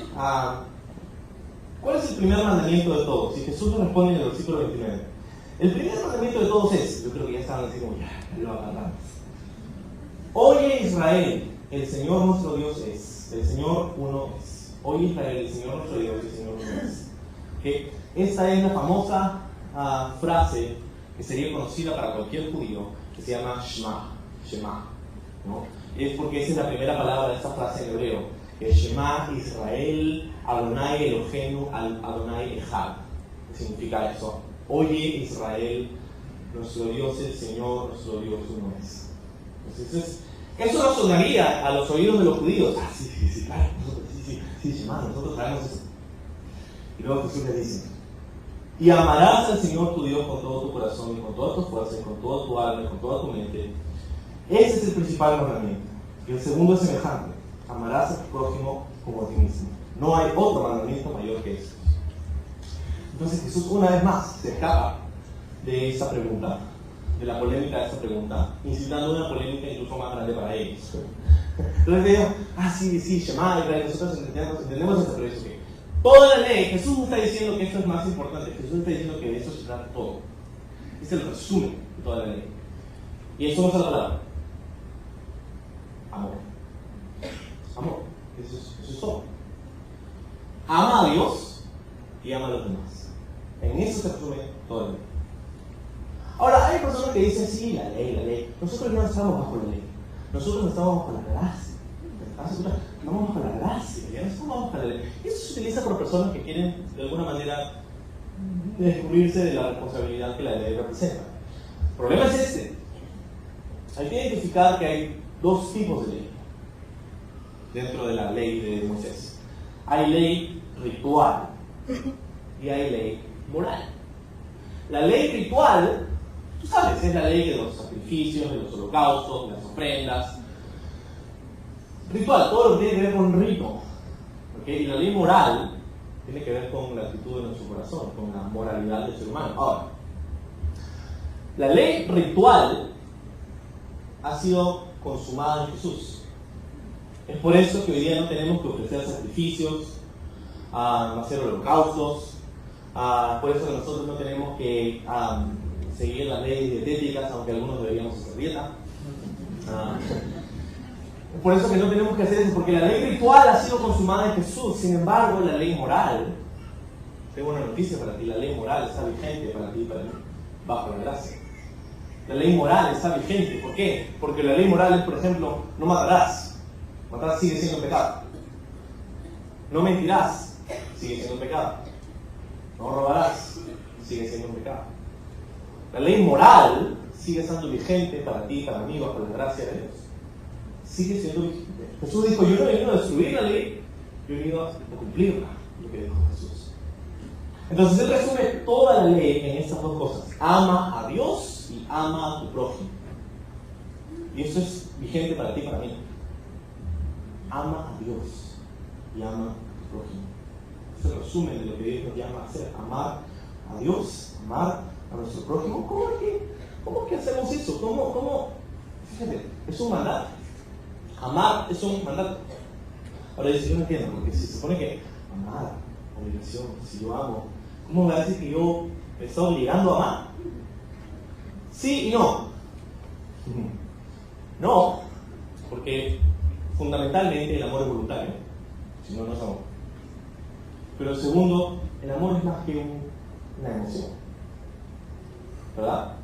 ¿cuál es el primer mandamiento de todos? Y Jesús le responde en el versículo 29. El primer mandamiento de todos es, yo creo que ya estaban así como, ya lo agarramos. Oye Israel, el Señor nuestro Dios es, el Señor uno es. Oye Israel, el Señor nuestro Dios, el Señor uno es. ¿Okay? Esta es la famosa frase que sería conocida para cualquier judío, que se llama Shema, ¿no? Es porque esa es la primera palabra de esta frase en hebreo, que es Shema Israel, Adonai Eloheinu, Adonai Echad. ¿Qué significa eso? Oye Israel, nuestro Dios el Señor, nuestro Dios uno es. Entonces, eso no sonaría a los oídos de los judíos. Sí, claro, Shema, nosotros sabemos eso. Y luego Jesús le dice, y amarás al Señor tu Dios con todo tu corazón y con toda tu fuerza y con toda tu alma y con toda tu mente. Ese es el principal mandamiento. Y el segundo es semejante, amarás a tu prójimo como a ti mismo. No hay otro mandamiento mayor que ese. Entonces Jesús una vez más se escapa de esa pregunta, de la polémica de esta pregunta, incitando una polémica incluso más grande para ellos. Entonces digo, sí, Shema Israel, nosotros entendemos esto, pero es que toda la ley, Jesús no está diciendo que esto es más importante, Jesús está diciendo que de esto se trata todo. Es el resumen de toda la ley. Y eso no es la palabra. Amor. Eso es todo. Ama a Dios y ama a los demás. En eso se resume toda la ley. Ahora, hay personas que dicen, sí, la ley. Nosotros no estamos bajo la ley. Nosotros no estamos bajo la gracia. No vamos bajo la gracia, ya no estamos bajo la ley. Y eso se utiliza por personas que quieren, de alguna manera, descubrirse de la responsabilidad que la ley representa. El problema es este. Hay que identificar que hay dos tipos de ley dentro de la ley de Moisés. Hay ley ritual y hay ley moral. La ley ritual, tú sabes, es la ley de los sacrificios, de los holocaustos, de las ofrendas. Ritual, todo lo que tiene que ver con rito. ¿Okay? Y la ley moral tiene que ver con la actitud de nuestro corazón, con la moralidad del ser humano. Ahora, la ley ritual ha sido consumada en Jesús. Es por eso que hoy día no tenemos que ofrecer sacrificios, hacer holocaustos. Por eso que nosotros no tenemos que seguir las leyes dietéticas, aunque algunos deberíamos hacer dieta. Por eso que no tenemos que hacer eso, porque la ley ritual ha sido consumada en Jesús. Sin embargo, la ley moral, tengo una noticia para ti, la ley moral está vigente para ti y para mí, bajo la gracia. La ley moral está vigente. ¿Por qué? Porque la ley moral es, por ejemplo, no matarás. Matar sigue siendo un pecado. No mentirás, sigue siendo un pecado. No robarás, sigue siendo un pecado. La ley moral sigue estando vigente para ti y para mí, bajo la gracia de Dios. Sigue siendo vigente. Jesús dijo, yo no he venido a destruir la ley, yo he venido a cumplirla, lo que dijo Jesús. Entonces él resume toda la ley en estas dos cosas: ama a Dios y ama a tu prójimo. Y eso es vigente para ti y para mí. Ama a Dios y ama a tu prójimo. Es el resumen de lo que Dios nos llama a hacer: amar a Dios, amar a nuestro prójimo. ¿Cómo es que hacemos eso? ¿Cómo? Fíjate, es un mandato. Amar es un mandato. Ahora yo no entiendo, porque si se supone que amar, obligación, si yo amo, ¿cómo me va a decir que yo me estoy obligando a amar? Sí y no. No, porque fundamentalmente el amor es voluntario, si no, no es amor. Pero segundo, el amor es más que una emoción, ¿verdad?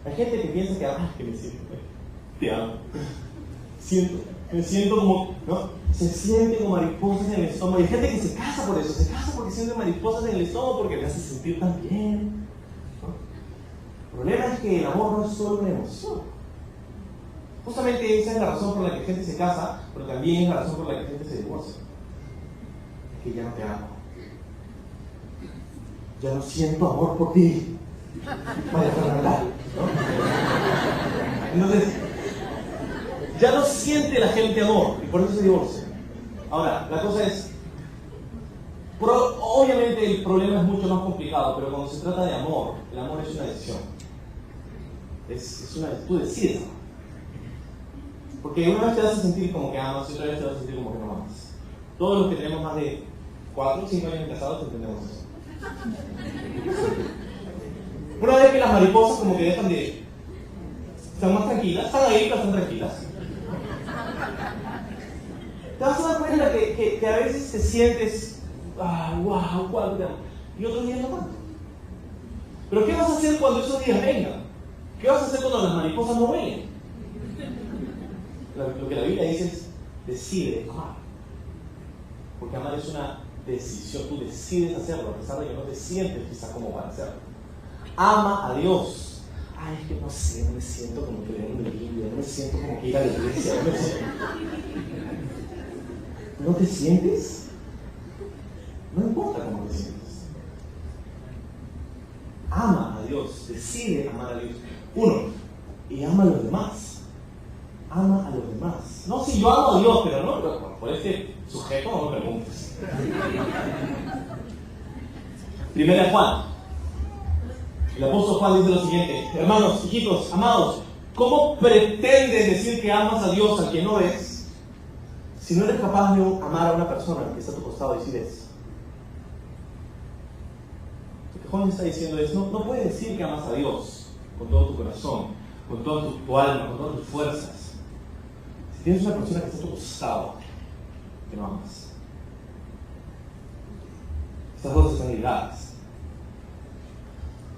Hay gente que piensa que me siento, te amo, me siento como, ¿no? Se siente como mariposas en el estómago. Y hay gente que se casa por eso, se casa porque siente mariposas en el estómago porque le hace sentir tan bien, ¿no? El problema es que el amor no es solo una emoción. Justamente esa es la razón por la que gente se casa, pero también es la razón por la que gente se divorcia. Es que ya no te amo. Ya no siento amor por ti. Vaya Fernanda, ¿no? Entonces, ya no siente la gente amor y por eso se divorcia. Ahora, la cosa es, obviamente el problema es mucho más complicado, pero cuando se trata de amor, el amor es una decisión. Es una, tú decides amar. Porque una vez te vas a sentir como que amas y otra vez te vas a sentir como que no amas. Todos los que tenemos más de 4 o 5 años casados entendemos eso. Una vez que las mariposas como que dejan de... están más tranquilas, están ahí pero están tranquilas. Te vas a dar cuenta que a veces te sientes, wow, cuánto te amo, y otros días no tanto. Pero ¿qué vas a hacer cuando esos días vengan? ¿Qué vas a hacer cuando las mariposas no vengan? Lo que la Biblia dice es, decide amar. Porque amar es una decisión, tú decides hacerlo, a pesar de que no te sientes quizás como para hacerlo. Ama a Dios. Es que no sé, no me siento como que leer la Biblia, no me siento como que ir a la iglesia, no me siento. ¿No te sientes? No importa cómo te sientes. Ama a Dios, decide amar a Dios. 1, y ama a los demás. Ama a los demás. No, si yo amo a Dios, pero no, por este sujeto no me preguntes. 1 Juan. El apóstol Juan dice lo siguiente: hermanos, hijitos, amados, ¿cómo pretendes decir que amas a Dios al que no ves, si no eres capaz de amar a una persona que está a tu costado y sí ves? Lo que Juan está diciendo es, no puedes decir que amas a Dios con todo tu corazón, con toda tu alma, con todas tus fuerzas, si tienes una persona que está a tu costado que no amas. Estas dos están ligadas.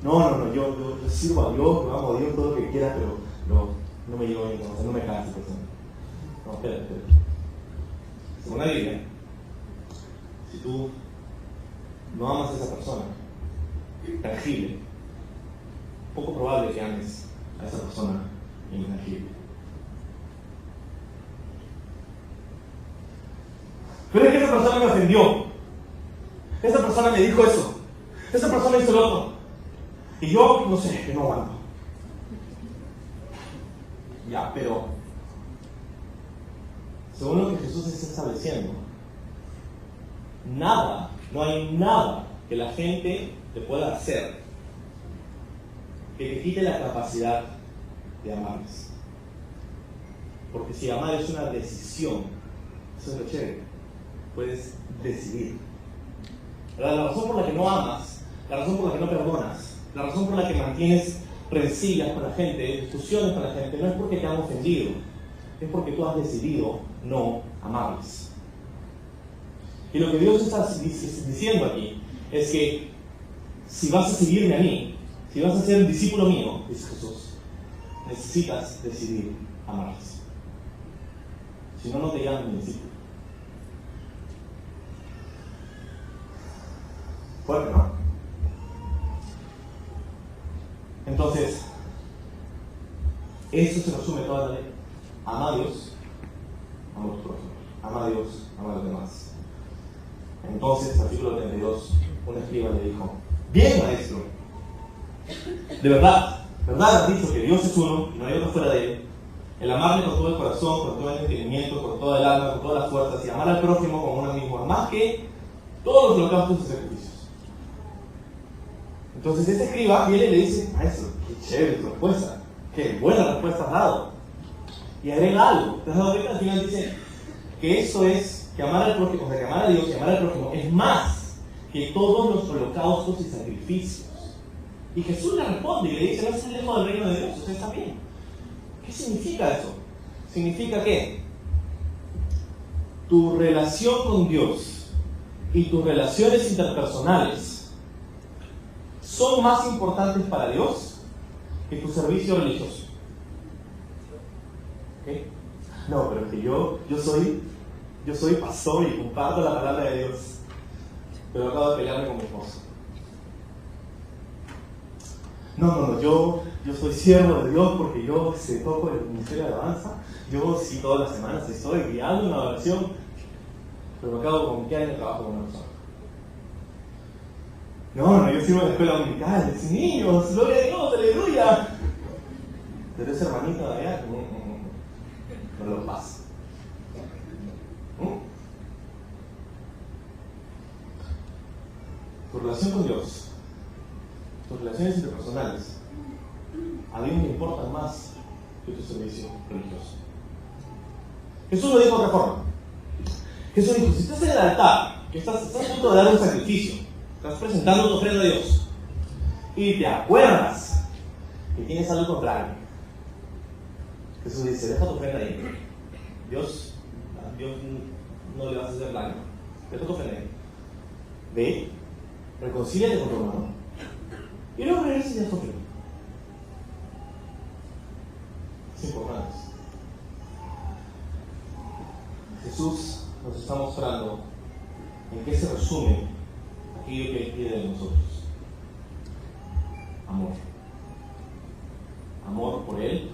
No, yo sirvo a Dios, yo amo a Dios, todo lo que quiera, pero no me llevo bien, no me cae esa persona. No, espera. Según la Biblia, si tú no amas a esa persona, tangible, poco probable que ames a esa persona intangible. Pero es que esa persona me ofendió, esa persona me dijo eso, esa persona hizo lo otro, y yo, no sé, que no aguanto. Ya, pero según lo que Jesús está estableciendo, no hay nada que la gente te pueda hacer que te quite la capacidad de amarles. Porque si amar es una decisión, eso es lo chévere. Puedes decidir ¿verdad? La razón por la que no amas, la razón por la que no perdonas, la razón por la que mantienes rencillas con la gente, discusiones con la gente, no es porque te han ofendido, es porque tú has decidido no amarles. Y lo que Dios está diciendo aquí es que si vas a seguirme a mí, si vas a ser un discípulo mío, dice Jesús, necesitas decidir amarles. Si no, no te llaman mi discípulo. Fuerte, ¿no? Entonces, eso se resume toda la ley. Ama a Dios, ama a los prójimos. Ama a Dios, ama a los demás. Entonces, artículo 32, un escriba le dijo: bien, maestro, de verdad has dicho que Dios es uno y no hay otro fuera de él. El amarle con todo el corazón, con todo el entendimiento, con toda el alma, con todas las fuerzas, y amar al prójimo como uno mismo, más que todos los holocaustos y sacrificios. Entonces este escriba viene y le dice: maestro, qué chévere tu respuesta, qué buena respuesta has dado. Y agrega algo. ¿Te has dado cuenta? Al final dice que eso es, que amar al prójimo, o sea, que amar a Dios y amar al prójimo es más que todos los holocaustos y sacrificios. Y Jesús le responde y le dice: no estás lejos del reino de Dios, usted está bien. ¿Qué significa eso? Significa que tu relación con Dios y tus relaciones interpersonales son más importantes para Dios que tu servicio religioso. ¿Okay? No, pero es que yo soy pastor y comparto la palabra de Dios, pero acabo de pelearme con mi esposo. No, yo soy siervo de Dios porque yo toco el ministerio de alabanza, yo sí todas las semanas estoy guiando una oración, pero me acabo de comunicar en el trabajo con una persona. No, yo sirvo en la escuela dominical, es niños, gloria a Dios, aleluya. Pero ese hermanito de allá, no lo pasa. Tu relación con Dios, tus relaciones interpersonales, a Dios le importan más que tu servicio religioso. Jesús lo dijo de otra forma. Jesús dijo: si estás en el altar, que estás a punto de dar un sacrificio, estás presentando tu ofrenda a Dios, y te acuerdas que tienes algo contra alguien, Jesús dice: deja tu ofrenda ahí. Dios no le vas a hacer daño. Deja tu ofrenda ahí. Ve, reconcíliate con tu hermano, y luego regresas y ya tu ofrenda. Es importante. Jesús nos está mostrando en qué se resume aquello que Él pide de nosotros. Amor. Amor por Él,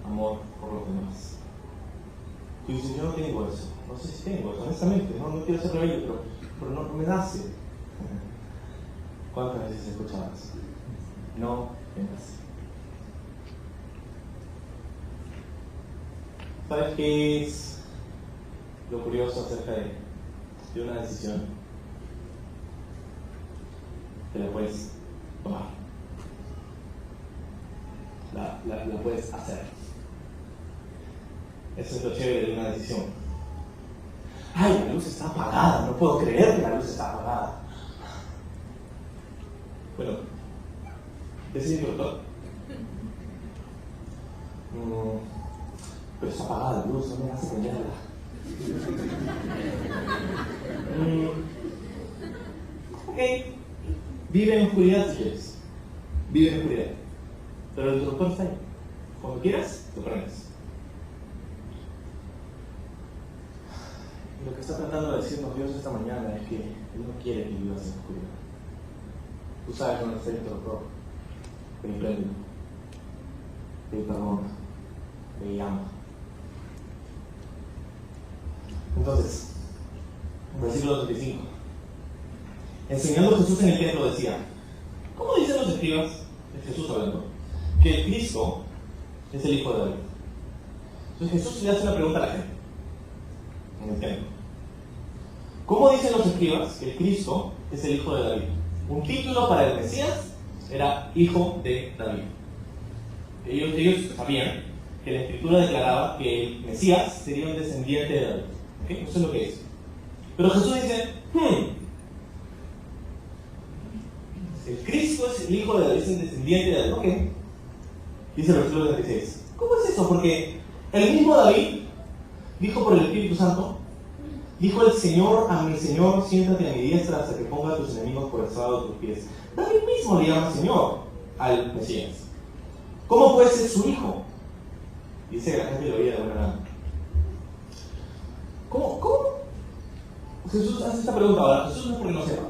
amor por los demás. Tú dices: yo no tengo eso. No sé si tengo eso, honestamente. No quiero ser rebelde, pero no me nace. ¿Cuántas veces escuchabas? No me nace. ¿Sabes qué es lo curioso acerca de una decisión? Que la puedes tomar. La puedes hacer. Eso es lo chévere de una decisión. ¡Ay, la luz está apagada! No puedo creer que la luz está apagada. Bueno, ¿ese es el interruptor? Pero está apagada la luz, no me hace prenderla. Ok, vive en oscuridad si quieres. Vive en oscuridad. Pero el interruptor está ahí. Cuando quieras, lo prendes. Lo que está tratando de decirnos Dios esta mañana es que Él no quiere que vivas en oscuridad. Tú sabes dónde está el interruptor. Te prende, te perdona, te llama. Entonces, versículo 35. Enseñando Jesús en el templo decía: ¿cómo dicen los escribas, es Jesús hablando, que el Cristo es el Hijo de David? Entonces Jesús le hace una pregunta a la gente en el templo. ¿Cómo dicen los escribas que el Cristo es el Hijo de David? Un título para el Mesías era Hijo de David. Ellos sabían que la Escritura declaraba que el Mesías sería un descendiente de David. ¿Okay? Eso es lo que es. Pero Jesús dice: el Cristo es el hijo de David, es el descendiente de David. Ok. Dice el versículo 36. ¿Cómo es eso? Porque el mismo David dijo por el Espíritu Santo, dijo el Señor a mi Señor, siéntate a mi diestra hasta que ponga a tus enemigos por el estrado de tus pies. David mismo le llama Señor al Mesías. ¿Cómo puede ser su hijo? Dice que la gente lo oía de buena gana. ¿Cómo? Jesús hace esta pregunta ahora. Jesús no es porque no sepa,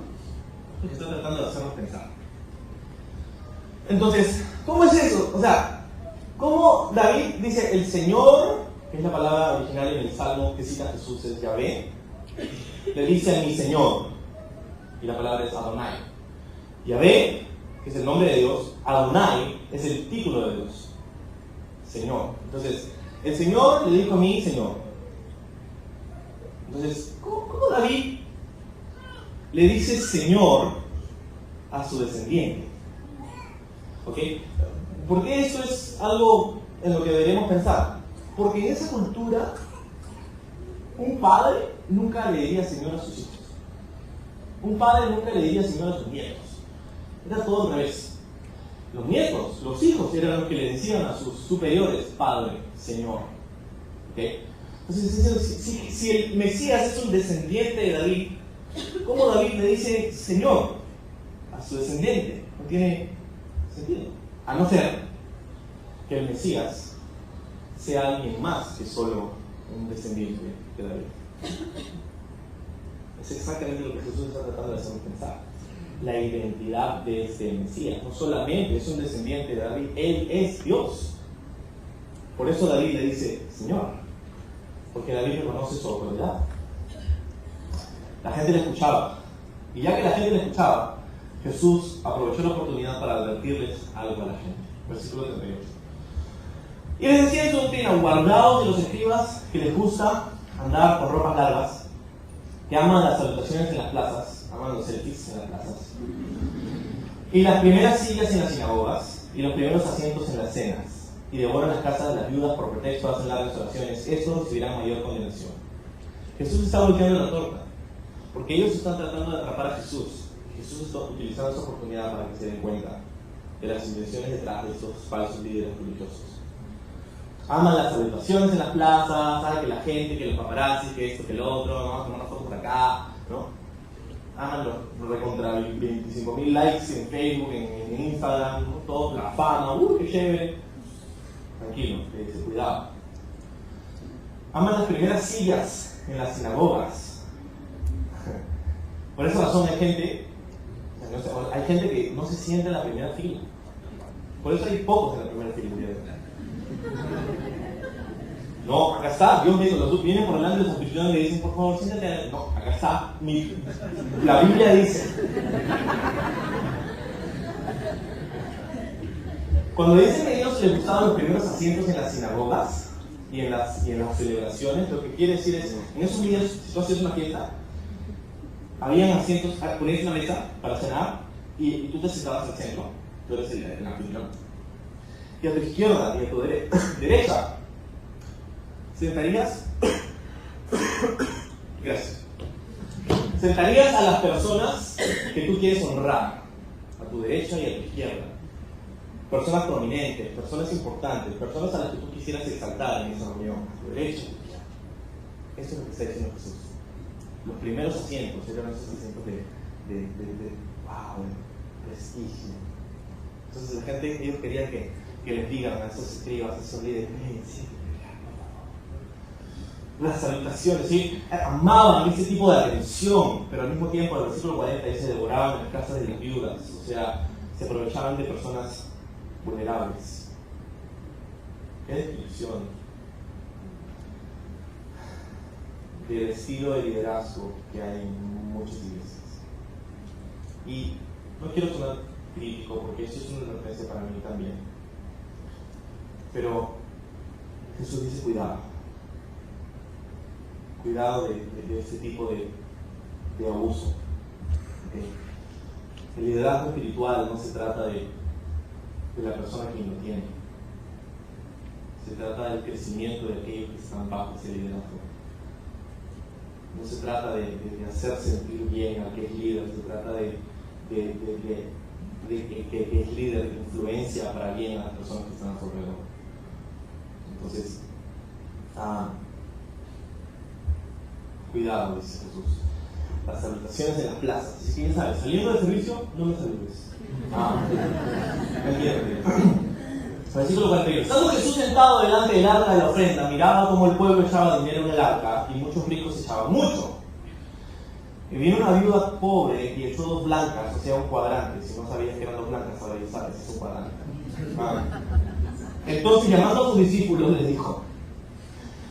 porque está tratando de hacernos pensar. Entonces, ¿cómo es eso? O sea, ¿cómo David dice el Señor, que es la palabra original en el Salmo que cita Jesús, es Yahvé, le dice a mi Señor, y la palabra es Adonai. Yahvé, que es el nombre de Dios, Adonai es el título de Dios, Señor. Entonces, el Señor le dijo a mí, Señor. Entonces, ¿cómo David le dice Señor a su descendiente? ¿Ok? ¿Por qué esto es algo en lo que deberíamos pensar? Porque en esa cultura, un padre nunca le diría Señor a sus hijos. Un padre nunca le diría Señor a sus nietos. Era todo al revés. Los nietos, los hijos, eran los que le decían a sus superiores, Padre, Señor. ¿Ok? Entonces, si el Mesías es un descendiente de David, ¿cómo David le dice Señor a su descendiente? No tiene sentido. A no ser que el Mesías sea alguien más que solo un descendiente de David. Es exactamente lo que Jesús está tratando de hacernos pensar. La identidad de este Mesías. No solamente es un descendiente de David, Él es Dios. Por eso David le dice Señor. Porque David reconoce su autoridad. La gente le escuchaba. Y ya que la gente le escuchaba, Jesús aprovechó la oportunidad para advertirles algo a la gente. Versículo 38. Y les decía en su doctrina, guardaos de los escribas que les gusta andar con ropas largas, que aman las salutaciones en las plazas, aman los selfies en las plazas, y las primeras sillas en las sinagogas, y los primeros asientos en las cenas, y devoran las casas de las viudas por pretexto, hacen largas oraciones. Estos recibirán mayor condenación. Jesús está volteando la torta, porque ellos están tratando de atrapar a Jesús. Jesús está utilizando esta oportunidad para que se den cuenta de las intenciones detrás de estos falsos líderes religiosos. Aman las salutaciones en las plazas, saben que la gente, que los paparazzi, que esto, que el otro, no, vamos a tomar una foto por acá, ¿no? Aman los recontra 25.000 likes en Facebook, en Instagram, ¿no? Todo, la fama, qué chévere. Tranquilo, cuidado. Aman las primeras sillas en las sinagogas. Por esa razón hay gente que no se sienta en la primera fila. Por eso hay pocos en la primera fila. No, acá está, Dios mío, los vienen por delante de los anfitriones y le dicen, por favor, siéntate. No, acá está, la Biblia dice. Cuando dicen que a ellos les gustaban los primeros asientos en las sinagogas y en las celebraciones, lo que quiere decir es, en esos días, si tú hacías una fiesta, habían asientos, ponías una mesa para cenar y tú te sentabas al centro, tú eres el anfitrión, y a tu izquierda y a tu derecha sentarías gracias, sentarías a las personas que tú quieres honrar, a tu derecha y a tu izquierda. Personas prominentes, personas importantes, personas a las que tú quisieras exaltar en esa reunión, a tu derecha. Eso es lo que está diciendo Jesús. Los primeros asientos eran esos asientos de prestigio. Entonces la gente, ellos querían que les digan a esos escribas, a esos líderes, sí, las salutaciones, ¿sí? Amaban ese tipo de atención, pero al mismo tiempo, el versículo 40 dice, devoraban en las casas de las viudas, o sea, se aprovechaban de personas vulnerables. ¿Qué descripción del estilo de liderazgo que hay en muchas iglesias? Y no quiero sonar crítico porque eso es una referencia para mí también, pero Jesús dice cuidado de este tipo de abuso. El liderazgo espiritual no se trata de la persona que lo tiene. Se trata del crecimiento de aquellos que están bajo ese liderazgo. No se trata de hacer sentir bien a aquel líder, se trata de que es líder de influencia para bien a las personas que están a su alrededor. Entonces, cuidado, dice Jesús. Las salutaciones en las plazas. Si quién sabe, saliendo del servicio, no me saludes. Versículo 41. Estando Jesús sentado delante del arca de la ofrenda, miraba cómo el pueblo echaba dinero en el arca y muchos ricos echaban mucho. Y vino una viuda pobre y echó 2 blancas, o sea, un cuadrante. Si no sabías que eran 2 blancas, ahora ya sabes, es un cuadrante. Entonces, llamando a sus discípulos, les dijo: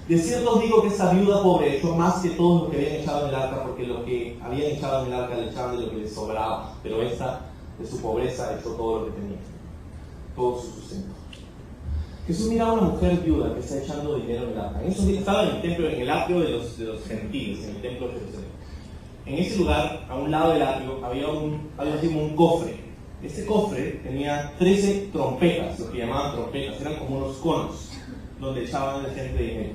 de cierto os digo que esta viuda pobre echó más que todos los que habían echado en el arca, porque lo que habían echado en el arca le echaban de lo que les sobraba, pero esta, de su pobreza, echó todo lo que tenía, todo su sustento. Jesús miraba a una mujer viuda que está echando dinero en el arca. En esos días estaba en el templo, en el atrio de los gentiles, en el templo de Jerusalén. En ese lugar, a un lado del atrio, había un cofre. Este cofre tenía 13 trompetas, lo que llamaban trompetas, eran como unos conos, donde echaban la gente dinero.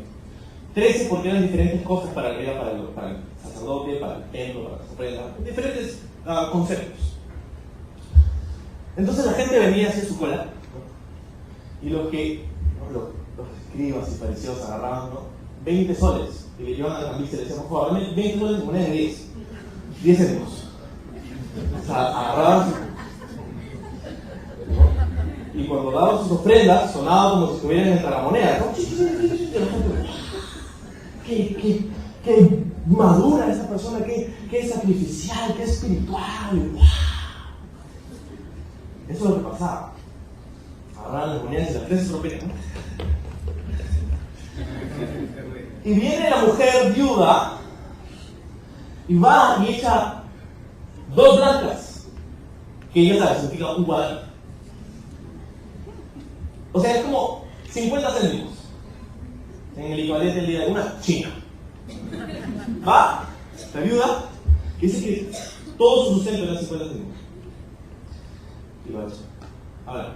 13 porque eran diferentes cosas para el sacerdote, para el templo, para las ofrendas, diferentes conceptos. Entonces la gente venía hacia su cola, y los escribas y fariseos agarraban 20 soles y le llevaban a la camisa y le decían: por favor, dame 20 soles en moneda de 10 céntimos. O sea, agarraban y cuando daban sus ofrendas sonaba como si estuvieran en la moneda, ¿no? Qué madura esa persona, qué sacrificial, qué espiritual. Eso es lo que pasaba. Agarraban las monedas y las 13 trompetas, ¿no? Y viene la mujer viuda y va y echa 2 blancas, que ya sabes, significa un cuadrante. O sea, es como 50 céntimos en el equivalente del día de una china. Va la viuda y dice que todo su sustento era 50 céntimos. Y lo ha hecho. Ahora,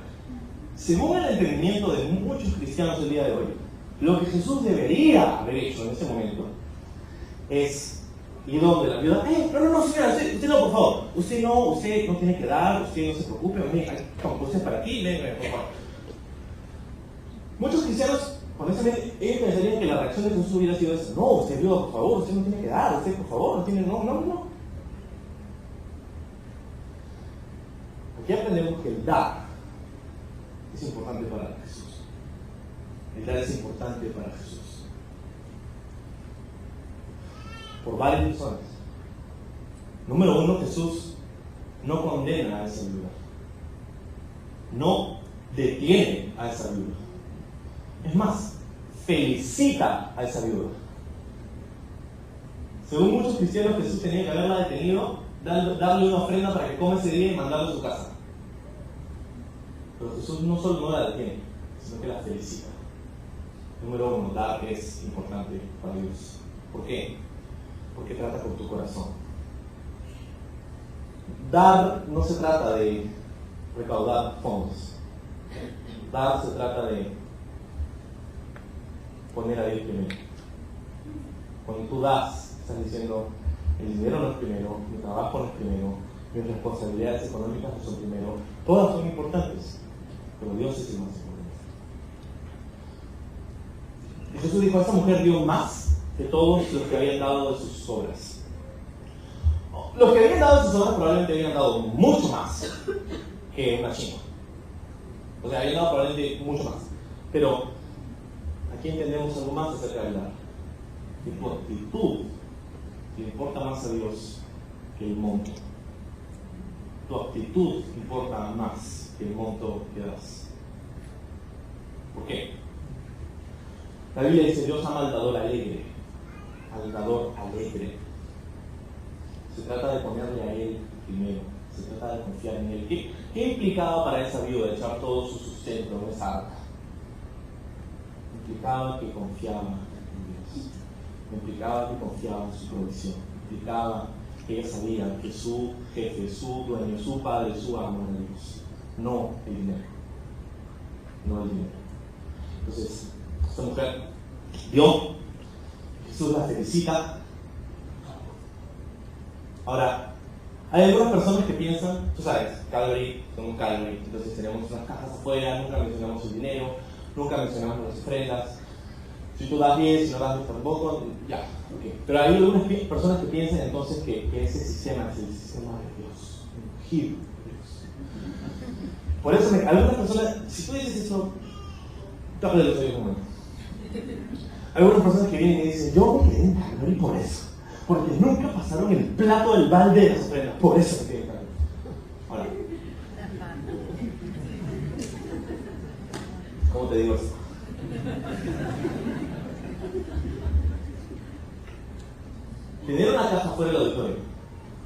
según el entendimiento de muchos cristianos el día de hoy, lo que Jesús debería haber hecho en ese momento es ir donde la viuda: no, señora, usted no, por favor, usted no tiene que dar, usted no se preocupe, usted para aquí, venga, por favor. Muchos cristianos, honestamente, ellos pensarían que la reacción de Jesús hubiera sido esa: no, usted viuda, por favor, usted no tiene que dar, usted por favor, no tiene, no. Aquí aprendemos que el dar es importante para Jesús. El dar es importante para Jesús. Por varias razones. Número 1, Jesús no condena a esa viuda. No detiene a esa viuda. Es más, felicita a esa viuda. Según muchos cristianos, Jesús tenía que haberla detenido, darle una ofrenda para que coma ese día y mandarla a su casa. Pero Jesús no solo no la detiene, sino que la felicita. Número 1, dar es importante para Dios. ¿Por qué? Porque trata con tu corazón. Dar no se trata de recaudar fondos. Dar se trata de poner a Dios primero. Cuando tú das, estás diciendo: el dinero no es primero, mi trabajo no es primero, mis responsabilidades económicas no son primero. Todas son importantes, pero Dios es el más importante. Y Jesús dijo: esta mujer dio más que todos los que habían dado de sus obras. Los que habían dado de sus obras probablemente habían dado mucho más que una china. O sea, habían dado probablemente mucho más. Pero aquí entendemos algo más acerca del dar. Que tu actitud te importa más a Dios que el monto. Tu actitud importa más que el monto que das. ¿Por qué? La Biblia dice: Dios ama al dador alegre. Al dador alegre. Se trata de ponerle a Él primero. Se trata de confiar en Él. ¿Qué implicaba para esa viuda echar todo su sustento en esa arca? Implicaba que confiaba en Dios. Implicaba que confiaba en su provisión. Implicaba que ella sabía que su jefe, su dueño, su padre, su amo era Dios. No el dinero. No el dinero. Entonces, esta mujer dio, Jesús la felicita. Ahora, Hay algunas personas que piensan, tú sabes, Calvary, somos Calvary, entonces tenemos unas cajas afuera, nunca mencionamos el dinero, nunca mencionamos las ofrendas. Si tú das 10, si no das 10 tampoco, ya, ok. Pero hay algunas personas que piensan entonces que ese sistema es el sistema de Dios, ungido de Dios. Por eso, algunas personas, si tú dices eso, tápale los oídos un momento. Hay algunas personas que vienen y dicen, yo me quedé en Calvary por eso. Porque nunca pasaron el plato del balde de las ofrendas. Por eso me quedé en Calvary. Ahora, ¿cómo te digo esto? Tener una caja fuera del auditorio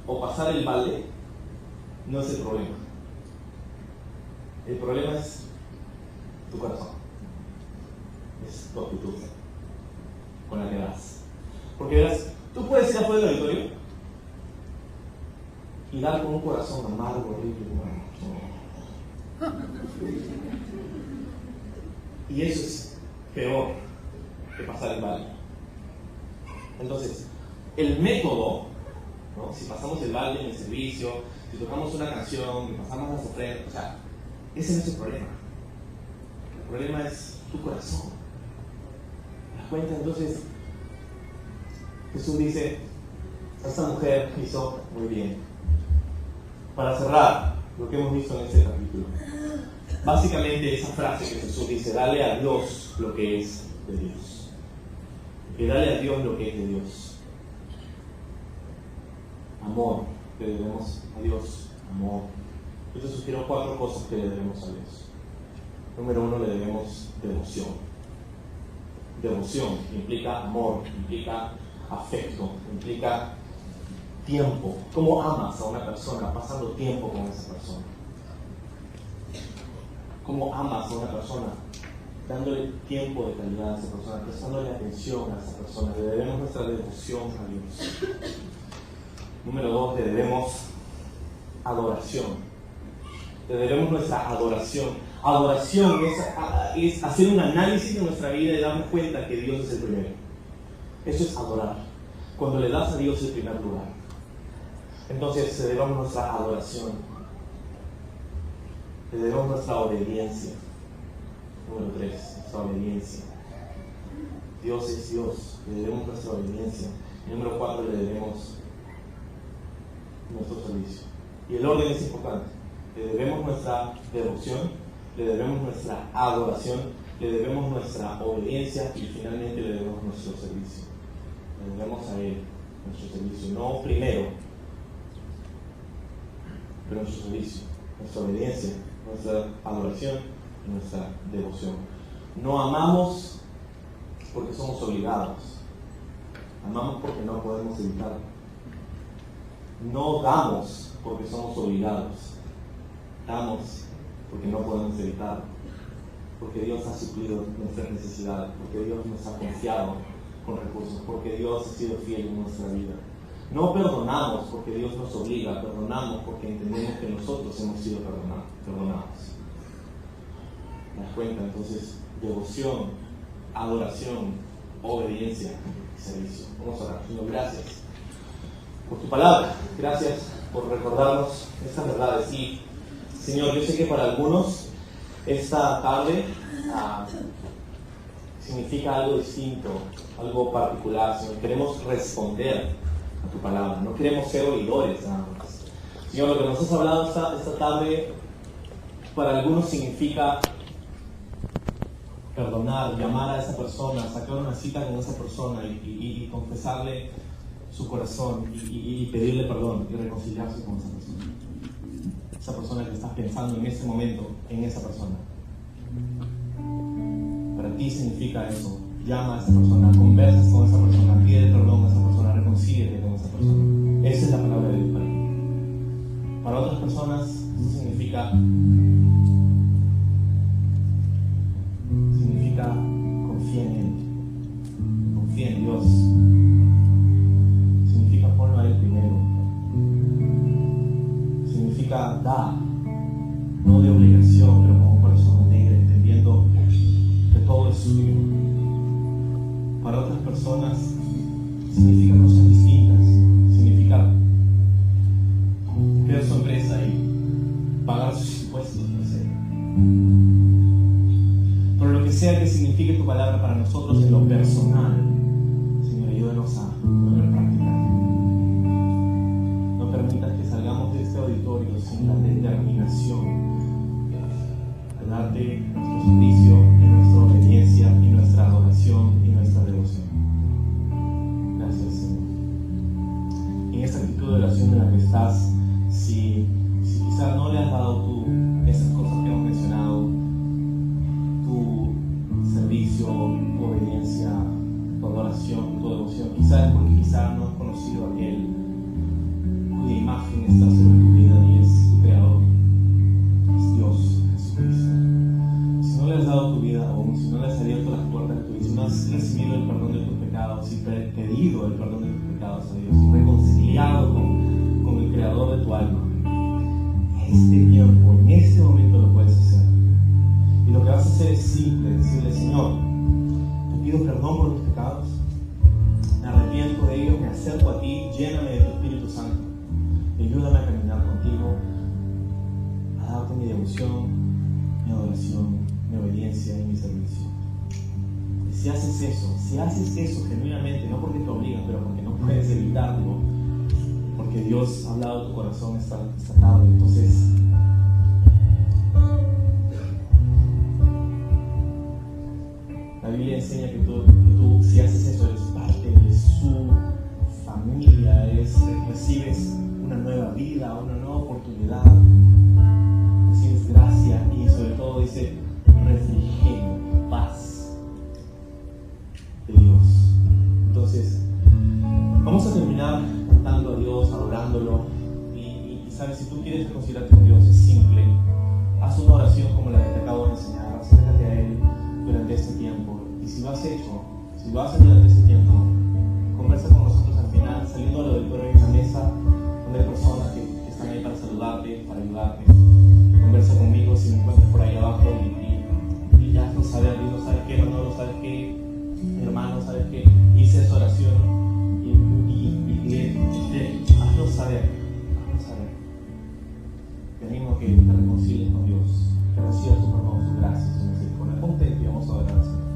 o pasar el balde no es el problema. El problema es tu corazón. Es tu actitud con la que das. Porque verás, tú puedes ir afuera del auditorio y dar con un corazón amargo, horrible. Y eso es peor que pasar el balde. Entonces, el método, ¿no? Si pasamos el balde en el servicio, si tocamos una canción, si pasamos las ofrendas, o sea, ese no es el problema. El problema es tu corazón. ¿Te das cuenta? Entonces, Jesús dice, esta mujer hizo muy bien. Para cerrar lo que hemos visto en este capítulo, básicamente esa frase que Jesús dice, dale a Dios lo que es de Dios. Que dale a Dios lo que es de Dios. Amor, que le debemos a Dios, amor. Yo te sugiero 4 cosas que le debemos a Dios. Número 1, le debemos devoción. Devoción implica amor, implica afecto, implica tiempo. ¿Cómo amas a una persona pasando tiempo con esa persona? ¿Cómo amas a una persona dándole tiempo de calidad a esa persona, prestándole atención a esa persona? Le debemos nuestra devoción a Dios. Número 2, le debemos adoración. Le debemos nuestra adoración. Adoración es hacer un análisis de nuestra vida y darnos cuenta que Dios es el primero. Eso es adorar. Cuando le das a Dios el primer lugar. Entonces le debemos nuestra adoración. Le debemos nuestra obediencia. Número 3, nuestra obediencia. Dios es Dios. Le debemos nuestra obediencia. Y número 4, le debemos nuestro servicio. Y el orden es importante. Le debemos nuestra devoción, le debemos nuestra adoración, le debemos nuestra obediencia y finalmente le debemos nuestro servicio. Le debemos a Él nuestro servicio, no primero, pero nuestro servicio, nuestra obediencia, nuestra adoración y nuestra devoción. No amamos porque somos obligados, amamos porque no podemos evitarlo. No damos porque somos obligados, damos porque no podemos evitarlo, porque Dios ha suplido nuestras necesidades, porque Dios nos ha confiado con recursos, porque Dios ha sido fiel en nuestra vida. No perdonamos porque Dios nos obliga, perdonamos porque entendemos que nosotros hemos sido perdonados. ¿Te das cuenta? Entonces, devoción, adoración, obediencia y servicio. Vamos a orar. Señor, gracias por tu palabra, gracias por recordarnos estas verdades. Y Señor, yo sé que para algunos esta tarde significa algo distinto, algo particular. Señor, queremos responder a tu palabra, no queremos ser oidores nada más. Señor, lo que nos has hablado esta tarde para algunos significa perdonar, llamar a esa persona, sacar una cita con esa persona y confesarle su corazón y pedirle perdón y reconciliarse con esa persona. Esa persona que estás pensando en ese momento, en esa persona. Para ti significa eso. Llama a esa persona, conversas con esa persona, pide perdón a esa persona, reconcíliate con esa persona. Esa es la palabra de Dios para ti. Para otras personas, eso significa confía en Él. Confía en Dios. Significa ponlo a Él primero. Significa da, no de obligación, pero con un corazón alegre, entendiendo que todo es suyo. Para otras personas significa cosas distintas. Significa sea que signifique tu palabra para nosotros en lo personal, Señor, ayúdanos a poner en práctica. No permitas que salgamos de este auditorio sin la determinación de darte nuestro servicio y nuestra obediencia y nuestra adoración y nuestra devoción. Gracias, Señor. En esta actitud de oración en la que estás, si quizás no le has dado tú esas cosas que hemos mencionado, tu servicio, tu obediencia, tu adoración, tu devoción, quizás porque quizás no has conocido a aquel cuya imagen está sobre tu vida y es tu creador, es Dios, Jesucristo. Si no le has dado tu vida aún, si no le has abierto las puertas de tu vida, si no has recibido el perdón de tus pecados, si pedido el perdón de tus pecados a Dios, si reconciliado con el creador de tu alma, este tiempo, en este momento lo puedes hacer. Y lo que vas a hacer es simple, decirle: Señor, te pido perdón por mis pecados, me arrepiento de ellos, me acerco a ti, lléname de tu Espíritu Santo y ayúdame a caminar contigo, a darte mi devoción, mi adoración, mi obediencia y mi servicio. Y si haces eso genuinamente, no porque te obligan, pero porque no puedes evitarlo, porque Dios ha hablado a tu corazón esta tarde, entonces la Biblia enseña que tú, si haces eso, eres parte de su familia, recibes una nueva vida, una nueva oportunidad, recibes gracia y sobre todo dice refrigerio, paz de Dios. Entonces, vamos a terminar cantando a Dios, adorándolo y sabes, si tú quieres reconciliarte con Dios, es simple. Haz una oración como la que te acabo de enseñar, acércate a Él durante este tiempo. Y si lo has hecho, si lo haces durante este tiempo, conversa con nosotros al final, saliendo al auditorio hay una mesa donde hay personas que están ahí para saludarte, para ayudarte. Conversa conmigo si me encuentras por ahí abajo y ya no sabes qué, no lo sabes qué, mi hermano, sabes qué, hice esa oración y hazlo saber. Te animo a que te reconcilies con Dios, que recibas tu perdón, su gracia, su misericordia. Ponte y vamos a orar al Señor.